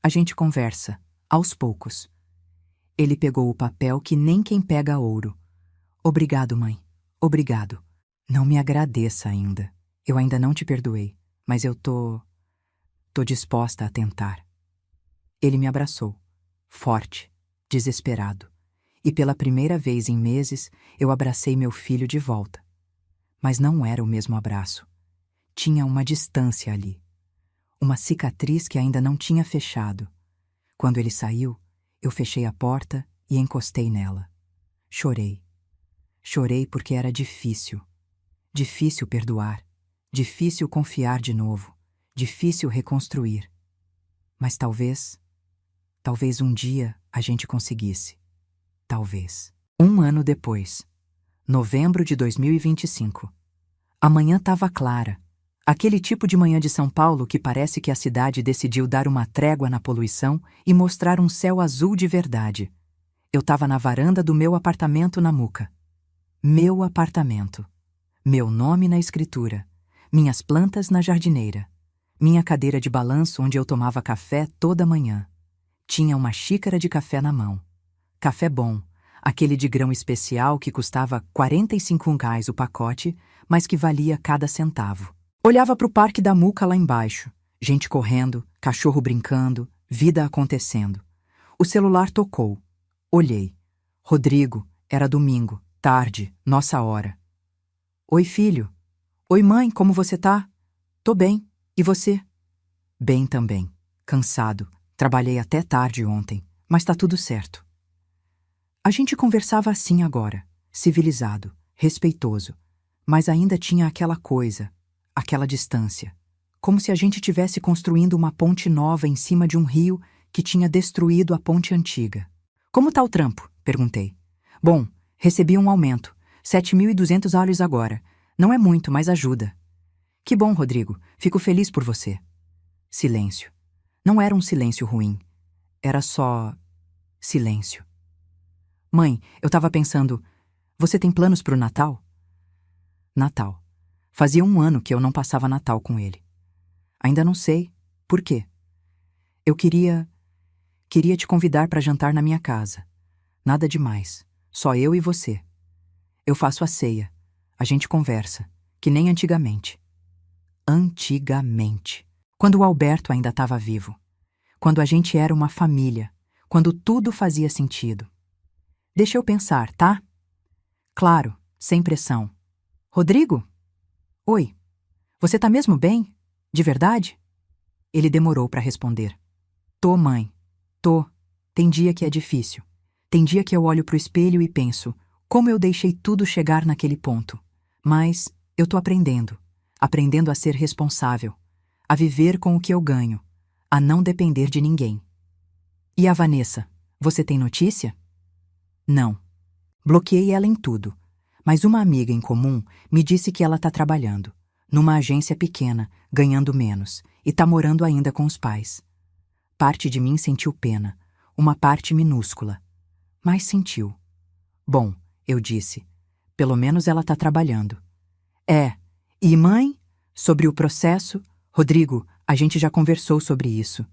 A gente conversa. Aos poucos. Ele pegou o papel que nem quem pega ouro. Obrigado, mãe. Obrigado. Não me agradeça ainda. Eu ainda não te perdoei, mas eu tô disposta a tentar. Ele me abraçou, forte, desesperado, e pela primeira vez em meses eu abracei meu filho de volta. Mas não era o mesmo abraço. Tinha uma distância ali. Uma cicatriz que ainda não tinha fechado. Quando ele saiu, eu fechei a porta e encostei nela. Chorei. Chorei porque era difícil. Difícil perdoar. Difícil confiar de novo. Difícil reconstruir. Mas talvez um dia a gente conseguisse. Talvez. 1 ano depois. Novembro de 2025. A manhã estava clara. Aquele tipo de manhã de São Paulo que parece que a cidade decidiu dar uma trégua na poluição e mostrar um céu azul de verdade. Eu estava na varanda do meu apartamento na Muca. Meu apartamento. Meu nome na escritura. Minhas plantas na jardineira. Minha cadeira de balanço onde eu tomava café toda manhã. Tinha uma xícara de café na mão. Café bom, aquele de grão especial que custava R$ 45 o pacote, mas que valia cada centavo. Olhava para o parque da Muca lá embaixo. Gente correndo, cachorro brincando, vida acontecendo. O celular tocou. Olhei. Rodrigo, era domingo, tarde, nossa hora. Oi, filho. Oi, mãe, como você tá? Tô bem. E você? Bem também. Cansado. Trabalhei até tarde ontem, mas tá tudo certo. A gente conversava assim agora, civilizado, respeitoso, mas ainda tinha aquela coisa, aquela distância, como se a gente tivesse construindo uma ponte nova em cima de um rio que tinha destruído a ponte antiga. Como tá o trampo? Perguntei. Bom, recebi um aumento, 7.200 alhos agora. Não é muito, mas ajuda. Que bom, Rodrigo, fico feliz por você. Silêncio. Não era um silêncio ruim, era só silêncio. Mãe, eu tava pensando, você tem planos pro Natal? Natal. Fazia 1 ano que eu não passava Natal com ele. Ainda não sei. Por quê? Eu queria te convidar para jantar na minha casa. Nada demais. Só eu e você. Eu faço a ceia. A gente conversa. Que nem antigamente. Antigamente. Quando o Alberto ainda estava vivo. Quando a gente era uma família. Quando tudo fazia sentido. Deixa eu pensar, tá? Claro, sem pressão. Rodrigo? Oi. Você tá mesmo bem? De verdade? Ele demorou para responder. Tô, mãe. Tô. Tem dia que é difícil. Tem dia que eu olho pro espelho e penso, como eu deixei tudo chegar naquele ponto. Mas eu tô aprendendo. Aprendendo a ser responsável. A viver com o que eu ganho. A não depender de ninguém. E a Vanessa? Você tem notícia? Não. Bloqueei ela em tudo. Mas uma amiga em comum me disse que ela tá trabalhando. Numa agência pequena, ganhando menos. E tá morando ainda com os pais. Parte de mim sentiu pena. Uma parte minúscula. Mas sentiu. Bom, eu disse. Pelo menos ela tá trabalhando. É. E mãe? Sobre o processo? Rodrigo, a gente já conversou sobre isso.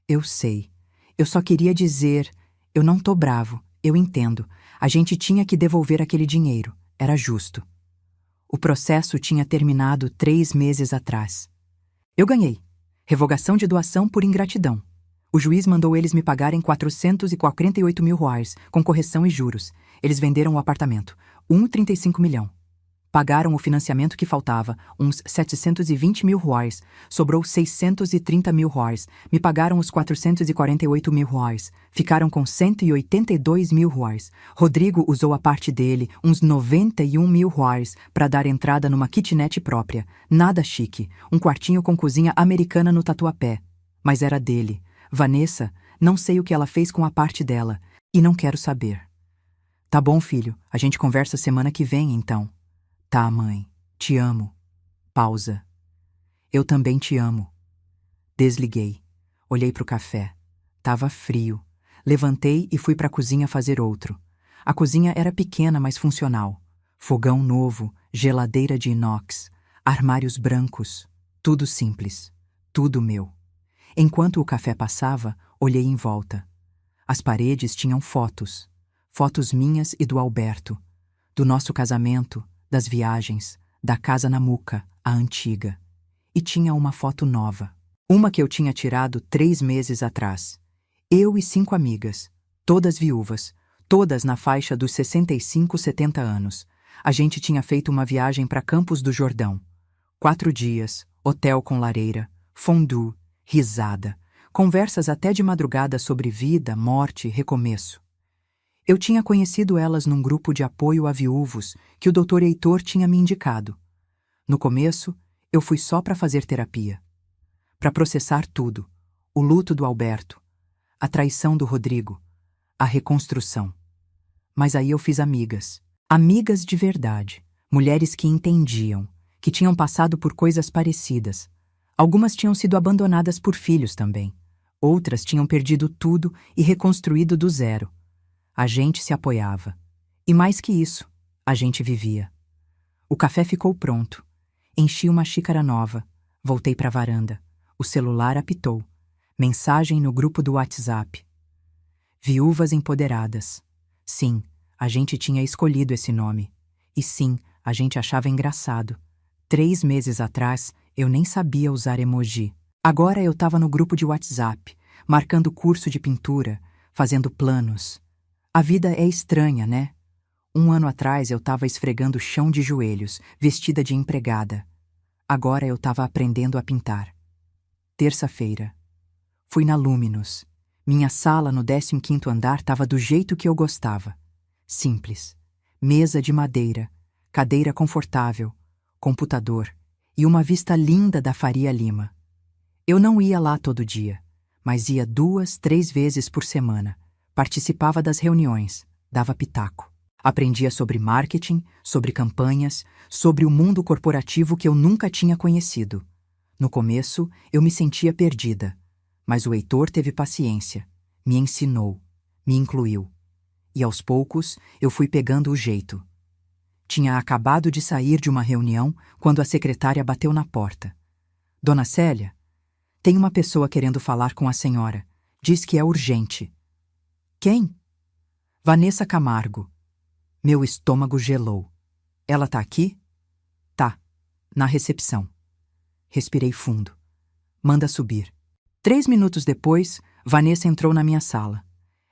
Eu sei. Eu só queria dizer... Eu não tô bravo. Eu entendo. A gente tinha que devolver aquele dinheiro. Era justo. O processo tinha terminado 3 meses atrás. Eu ganhei. Revogação de doação por ingratidão. O juiz mandou eles me pagarem R$ 448.000, com correção e juros. Eles venderam o apartamento. 1,35 milhão. Pagaram o financiamento que faltava, uns R$ 720.000. Sobrou R$ 630.000. Me pagaram os R$ 448.000. Ficaram com R$ 182.000. Rodrigo usou a parte dele, uns R$ 91.000, para dar entrada numa kitnet própria. Nada chique. Um quartinho com cozinha americana no Tatuapé. Mas era dele. Vanessa, não sei o que ela fez com a parte dela. E não quero saber. Tá bom, filho. A gente conversa semana que vem, então. Tá, mãe. Te amo. Pausa. Eu também te amo. Desliguei. Olhei pro café. Tava frio. Levantei e fui pra cozinha fazer outro. A cozinha era pequena, mas funcional. Fogão novo, geladeira de inox, armários brancos. Tudo simples. Tudo meu. Enquanto o café passava, olhei em volta. As paredes tinham fotos. Fotos minhas e do Alberto. Do nosso casamento, das viagens, da casa na Muca, a antiga. E tinha uma foto nova. Uma que eu tinha tirado 3 meses atrás. Eu e 5 amigas, todas viúvas, todas na faixa dos 65, 70 anos. A gente tinha feito uma viagem para Campos do Jordão. 4 dias, hotel com lareira, fondue, risada, conversas até de madrugada sobre vida, morte, recomeço. Eu tinha conhecido elas num grupo de apoio a viúvos que o Dr. Heitor tinha me indicado. No começo, eu fui só para fazer terapia. Para processar tudo, o luto do Alberto, a traição do Rodrigo, a reconstrução. Mas aí eu fiz amigas. Amigas de verdade. Mulheres que entendiam, que tinham passado por coisas parecidas. Algumas tinham sido abandonadas por filhos também. Outras tinham perdido tudo e reconstruído do zero. A gente se apoiava. E mais que isso, a gente vivia. O café ficou pronto. Enchi uma xícara nova. Voltei para a varanda. O celular apitou. Mensagem no grupo do WhatsApp. Viúvas empoderadas. Sim, a gente tinha escolhido esse nome. E sim, a gente achava engraçado. 3 meses atrás, eu nem sabia usar emoji. Agora eu estava no grupo de WhatsApp, marcando curso de pintura, fazendo planos. A vida é estranha, né? 1 ano atrás eu estava esfregando o chão de joelhos, vestida de empregada. Agora eu estava aprendendo a pintar. Terça-feira. Fui na Luminous. Minha sala no 15º andar estava do jeito que eu gostava. Simples. Mesa de madeira, cadeira confortável, computador e uma vista linda da Faria Lima. Eu não ia lá todo dia, mas ia 2, 3 vezes por semana. Participava das reuniões, dava pitaco. Aprendia sobre marketing, sobre campanhas, sobre o mundo corporativo que eu nunca tinha conhecido. No começo, eu me sentia perdida, mas o Heitor teve paciência, me ensinou, me incluiu. E aos poucos, eu fui pegando o jeito. Tinha acabado de sair de uma reunião quando a secretária bateu na porta. Dona Célia, tem uma pessoa querendo falar com a senhora. Diz que é urgente. Quem? Vanessa Camargo. Meu estômago gelou. Ela tá aqui? Tá, na recepção. Respirei fundo. Manda subir. 3 minutos depois, Vanessa entrou na minha sala.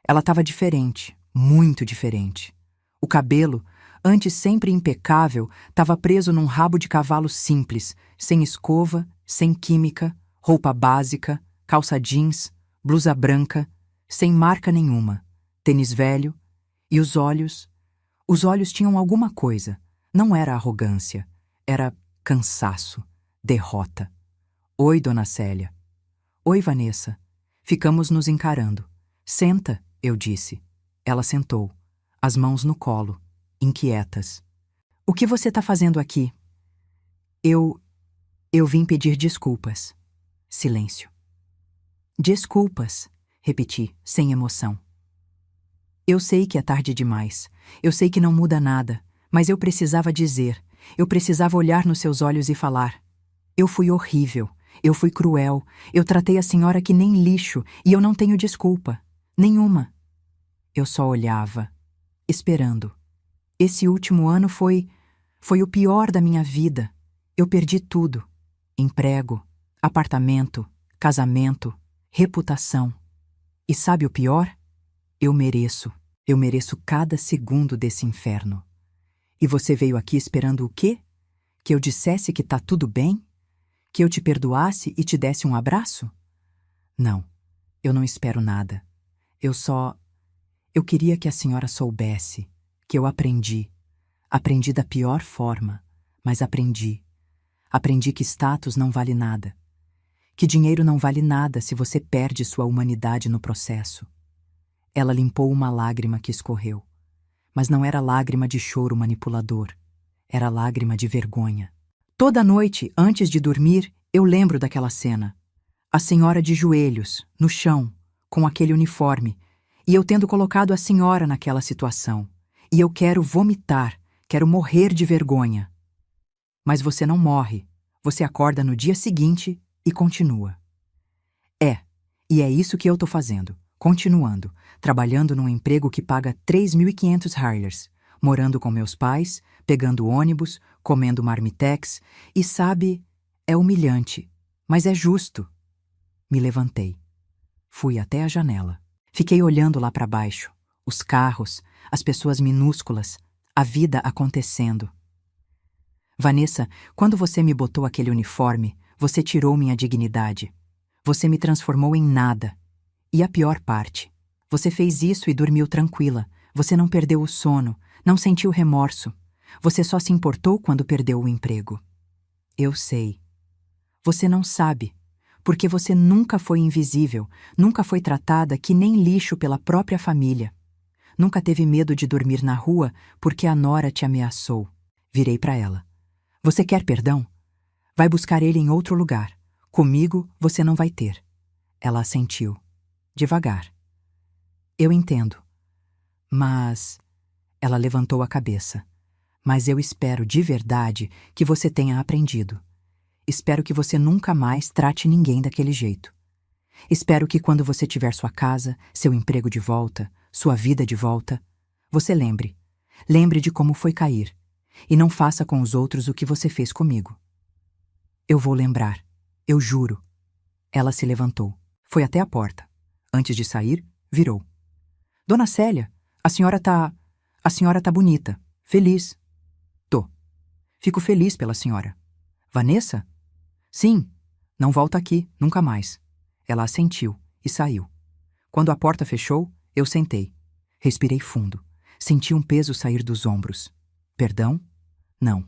Ela estava diferente, muito diferente. O cabelo, antes sempre impecável, estava preso num rabo de cavalo simples, sem escova, sem química, roupa básica, calça jeans, blusa branca, sem marca nenhuma, tênis velho, e os olhos tinham alguma coisa. Não era arrogância, era cansaço, derrota. Oi, Dona Célia. Oi, Vanessa. Ficamos nos encarando. Senta, eu disse. Ela sentou, as mãos no colo, inquietas. O que você está fazendo aqui? Eu vim pedir desculpas. Silêncio. Desculpas, repeti, sem emoção. Eu sei que é tarde demais. Eu sei que não muda nada, mas eu precisava dizer. Eu precisava olhar nos seus olhos e falar. Eu fui horrível. Eu fui cruel. Eu tratei a senhora que nem lixo e eu não tenho desculpa. Nenhuma. Eu só olhava, esperando. Esse último ano foi o pior da minha vida. Eu perdi tudo. Emprego, apartamento, casamento, reputação. E sabe o pior? Eu mereço cada segundo desse inferno. E você veio aqui esperando o quê? Que eu dissesse que tá tudo bem? Que eu te perdoasse e te desse um abraço? Não, eu não espero nada. Eu queria que a senhora soubesse que eu aprendi. Aprendi da pior forma, mas aprendi. Aprendi que status não vale nada. Que dinheiro não vale nada se você perde sua humanidade no processo. Ela limpou uma lágrima que escorreu. Mas não era lágrima de choro manipulador. Era lágrima de vergonha. Toda noite, antes de dormir, eu lembro daquela cena. A senhora de joelhos, no chão, com aquele uniforme, e eu tendo colocado a senhora naquela situação. E eu quero vomitar, quero morrer de vergonha. Mas você não morre. Você acorda no dia seguinte e continua. E é isso que eu tô fazendo. Continuando, trabalhando num emprego que paga 3.500 Harlers, morando com meus pais, pegando ônibus, comendo marmitex, e sabe, é humilhante, mas é justo. Me levantei. Fui até a janela. Fiquei olhando lá para baixo, os carros, as pessoas minúsculas, a vida acontecendo. Vanessa, quando você me botou aquele uniforme, você tirou minha dignidade. Você me transformou em nada. E a pior parte, você fez isso e dormiu tranquila. Você não perdeu o sono, não sentiu remorso. Você só se importou quando perdeu o emprego. Eu sei. Você não sabe, porque você nunca foi invisível, nunca foi tratada que nem lixo pela própria família. Nunca teve medo de dormir na rua porque a nora te ameaçou. Virei para ela. Você quer perdão? Vai buscar ele em outro lugar. Comigo você não vai ter. Ela assentiu. Devagar. Eu entendo. Mas... Ela levantou a cabeça. Mas eu espero de verdade que você tenha aprendido. Espero que você nunca mais trate ninguém daquele jeito. Espero que quando você tiver sua casa, seu emprego de volta, sua vida de volta, você lembre. Lembre de como foi cair. E não faça com os outros o que você fez comigo. Eu vou lembrar. Eu juro. Ela se levantou. Foi até a porta. Antes de sair, virou. Dona Célia, a senhora tá bonita. Feliz. Tô. Fico feliz pela senhora. Vanessa? Sim. Não volta aqui, nunca mais. Ela assentiu e saiu. Quando a porta fechou, eu sentei. Respirei fundo. Senti um peso sair dos ombros. Perdão? Não.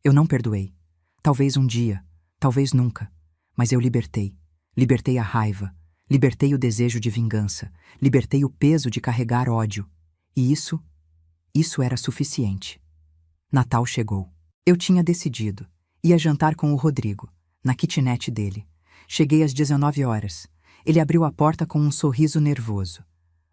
Eu não perdoei. Talvez um dia, talvez nunca. Mas eu libertei. Libertei a raiva. Libertei o desejo de vingança. Libertei o peso de carregar ódio. E isso era suficiente. Natal chegou. Eu tinha decidido. Ia jantar com o Rodrigo, na kitnet dele. Cheguei às 19 horas. Ele abriu a porta com um sorriso nervoso.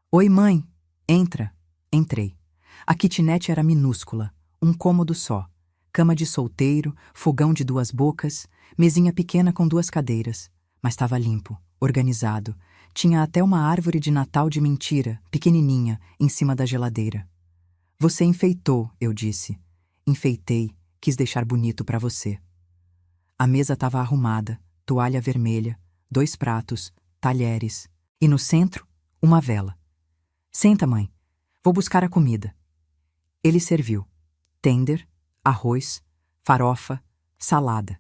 Oi, mãe. Entra. Entrei. A kitnet era minúscula, um cômodo só. Cama de solteiro, fogão de 2 bocas, mesinha pequena com 2 cadeiras. Mas estava limpo, organizado. Tinha até uma árvore de Natal de mentira, pequenininha, em cima da geladeira. Você enfeitou, eu disse. Enfeitei, quis deixar bonito para você. A mesa estava arrumada, toalha vermelha, 2 pratos, talheres. E no centro, uma vela. Senta, mãe. Vou buscar a comida. Ele serviu. Tender, arroz, farofa, salada.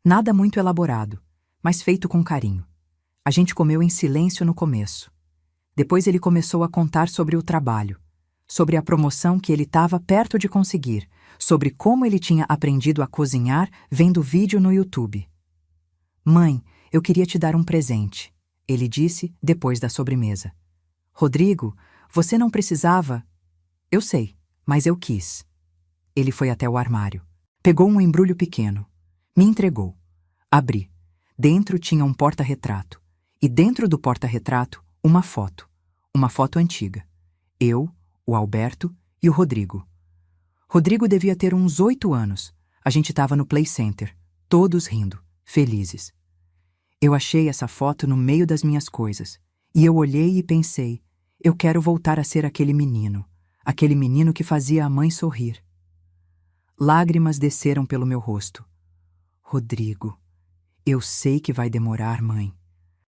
Nada muito elaborado, mas feito com carinho. A gente comeu em silêncio no começo. Depois ele começou a contar sobre o trabalho, sobre a promoção que ele estava perto de conseguir, sobre como ele tinha aprendido a cozinhar vendo vídeo no YouTube. Mãe, eu queria te dar um presente, ele disse depois da sobremesa. Rodrigo, você não precisava... Eu sei, mas eu quis. Ele foi até o armário. Pegou um embrulho pequeno. Me entregou. Abri. Dentro tinha um porta-retrato. E dentro do porta-retrato, uma foto. Uma foto antiga. Eu, o Alberto e o Rodrigo. Rodrigo devia ter uns 8 anos. A gente estava no Play Center, todos rindo, felizes. Eu achei essa foto no meio das minhas coisas. E eu olhei e pensei, eu quero voltar a ser aquele menino que fazia a mãe sorrir. Lágrimas desceram pelo meu rosto. Rodrigo, eu sei que vai demorar, mãe.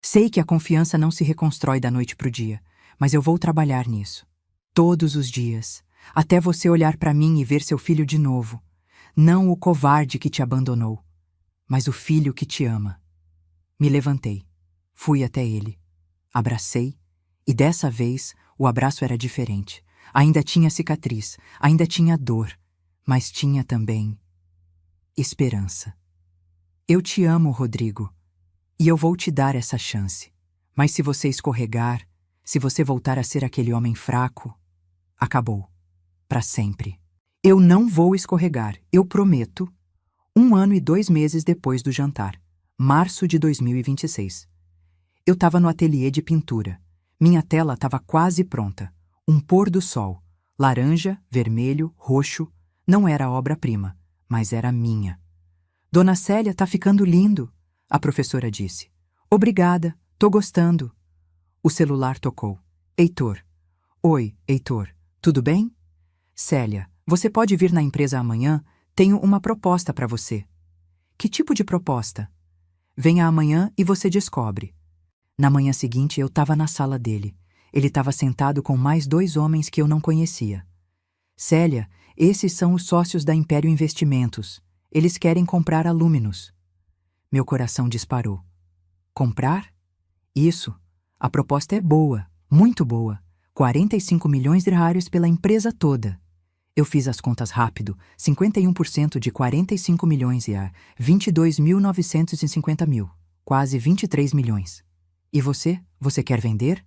Sei que a confiança não se reconstrói da noite pro dia, mas eu vou trabalhar nisso. Todos os dias, até você olhar para mim e ver seu filho de novo. Não o covarde que te abandonou, mas o filho que te ama. Me levantei, fui até ele, abracei, e dessa vez o abraço era diferente. Ainda tinha cicatriz, ainda tinha dor, mas tinha também esperança. Eu te amo, Rodrigo, e eu vou te dar essa chance. Mas se você escorregar, se você voltar a ser aquele homem fraco, acabou. Para sempre. Eu não vou escorregar, eu prometo. 1 ano e 2 meses depois do jantar. Março de 2026. Eu estava no ateliê de pintura. Minha tela estava quase pronta. Um pôr do sol. Laranja, vermelho, roxo. Não era obra-prima, mas era minha. Dona Célia, tá ficando lindo, a professora disse. Obrigada, tô gostando. O celular tocou. Heitor. Oi, Heitor. Tudo bem? Célia, você pode vir na empresa amanhã? Tenho uma proposta para você. Que tipo de proposta? Venha amanhã e você descobre. Na manhã seguinte, eu estava na sala dele. Ele estava sentado com mais 2 homens que eu não conhecia. Célia, esses são os sócios da Império Investimentos. Eles querem comprar a Luminous. Meu coração disparou. Comprar? Isso. A proposta é boa, muito boa. 45 milhões de reais pela empresa toda. Eu fiz as contas rápido. 51% de 45 milhões é 22.950 mil. Quase 23 milhões. E você? Você quer vender?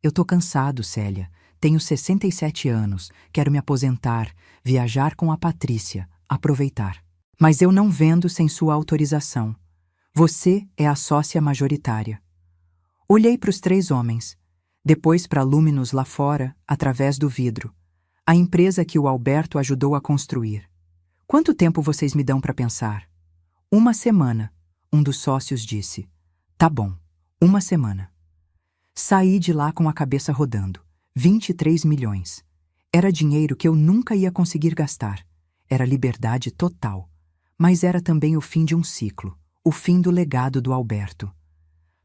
Eu tô cansado, Célia. Tenho 67 anos. Quero me aposentar, viajar com a Patrícia, aproveitar. Mas eu não vendo sem sua autorização. Você é a sócia majoritária. Olhei para os 3 homens. Depois para Luminous lá fora, através do vidro. A empresa que o Alberto ajudou a construir. Quanto tempo vocês me dão para pensar? 1 semana, um dos sócios disse. Tá bom, 1 semana. Saí de lá com a cabeça rodando. 23 milhões. Era dinheiro que eu nunca ia conseguir gastar. Era liberdade total. Mas era também o fim de um ciclo, o fim do legado do Alberto.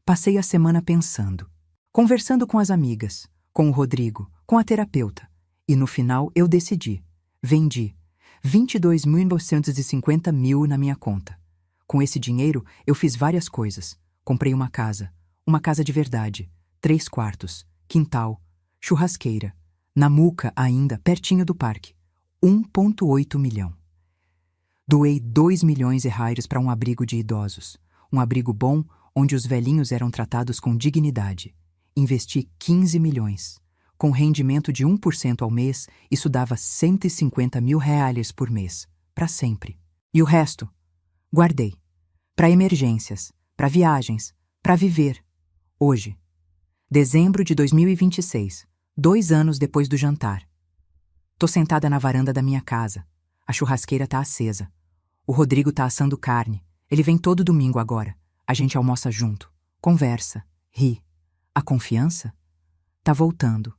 Passei a semana pensando, conversando com as amigas, com o Rodrigo, com a terapeuta. E no final eu decidi. Vendi 22.950 mil na minha conta. Com esse dinheiro eu fiz várias coisas. Comprei uma casa de verdade, 3 quartos, quintal, churrasqueira, na Muca ainda, pertinho do parque. 1,8 milhão. Doei 2 milhões de reais para um abrigo de idosos. Um abrigo bom onde os velhinhos eram tratados com dignidade. Investi 15 milhões. Com rendimento de 1% ao mês, isso dava 150 mil reais por mês, para sempre. E o resto? Guardei. Para emergências, para viagens, para viver. Hoje. Dezembro de 2026, 2 anos depois do jantar. Tô sentada na varanda da minha casa. A churrasqueira tá acesa. O Rodrigo tá assando carne. Ele vem todo domingo agora. A gente almoça junto, conversa, ri. A confiança? Tá voltando.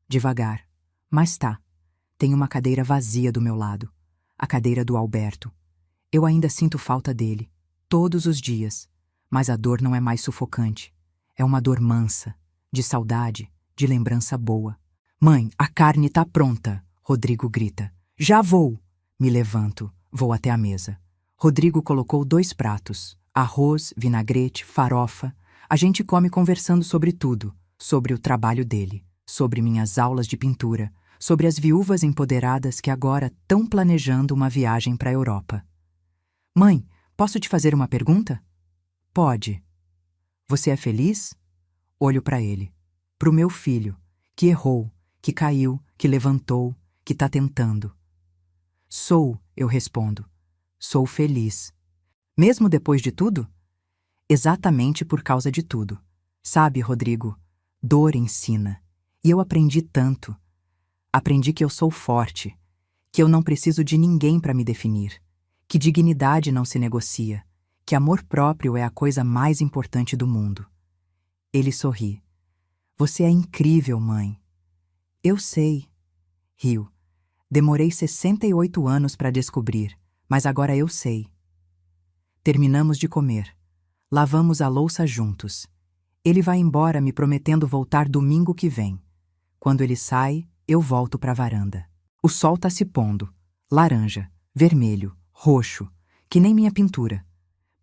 Devagar. Mas tá. Tem uma cadeira vazia do meu lado. A cadeira do Alberto. Eu ainda sinto falta dele. Todos os dias. Mas a dor não é mais sufocante. É uma dor mansa. De saudade. De lembrança boa. Mãe, a carne tá pronta. Rodrigo grita. Já vou. Me levanto. Vou até a mesa. Rodrigo colocou 2 pratos. Arroz, vinagrete, farofa. A gente come conversando sobre tudo. Sobre o trabalho dele. Sobre minhas aulas de pintura, sobre as viúvas empoderadas que agora estão planejando uma viagem para a Europa. Mãe, posso te fazer uma pergunta? Pode. Você é feliz? Olho para ele, para o meu filho, que errou, que caiu, que levantou, que está tentando. Sou, eu respondo. Sou feliz. Mesmo depois de tudo? Exatamente por causa de tudo. Sabe, Rodrigo, dor ensina. E eu aprendi tanto. Aprendi que eu sou forte, que eu não preciso de ninguém para me definir, que dignidade não se negocia, que amor próprio é a coisa mais importante do mundo. Ele sorri. Você é incrível, mãe. Eu sei. Riu. Demorei 68 anos para descobrir, mas agora eu sei. Terminamos de comer. Lavamos a louça juntos. Ele vai embora me prometendo voltar domingo que vem. Quando ele sai, eu volto para a varanda. O sol tá se pondo. Laranja, vermelho, roxo, que nem minha pintura.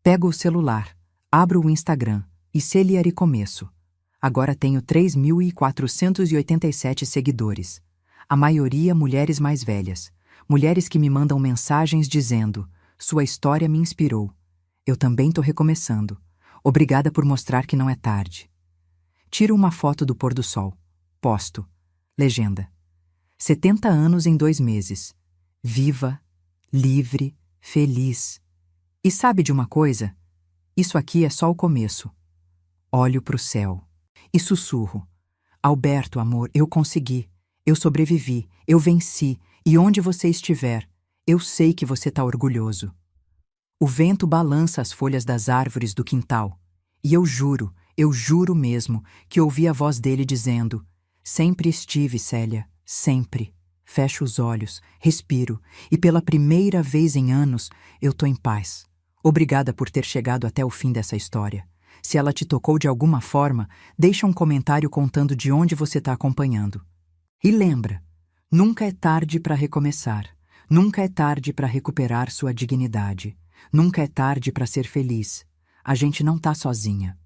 Pego o celular, abro o Instagram e e começo. Agora tenho 3.487 seguidores. A maioria mulheres mais velhas. Mulheres que me mandam mensagens dizendo: sua história me inspirou. Eu também tô recomeçando. Obrigada por mostrar que não é tarde. Tiro uma foto do pôr do sol. Posto. Legenda. 70 anos em 2 meses. Viva, livre, feliz. E sabe de uma coisa? Isso aqui é só o começo. Olho pro céu e sussurro. Alberto, amor, eu consegui. Eu sobrevivi. Eu venci. E onde você estiver, eu sei que você tá orgulhoso. O vento balança as folhas das árvores do quintal. E eu juro, Eu juro mesmo que ouvi a voz dele dizendo: sempre estive, Célia, sempre. Fecho os olhos, respiro, e pela primeira vez em anos eu tô em paz. Obrigada por ter chegado até o fim dessa história. Se ela te tocou de alguma forma, deixa um comentário contando de onde você está acompanhando. E lembra, nunca é tarde para recomeçar. Nunca é tarde para recuperar sua dignidade. Nunca é tarde para ser feliz. A gente não tá sozinha.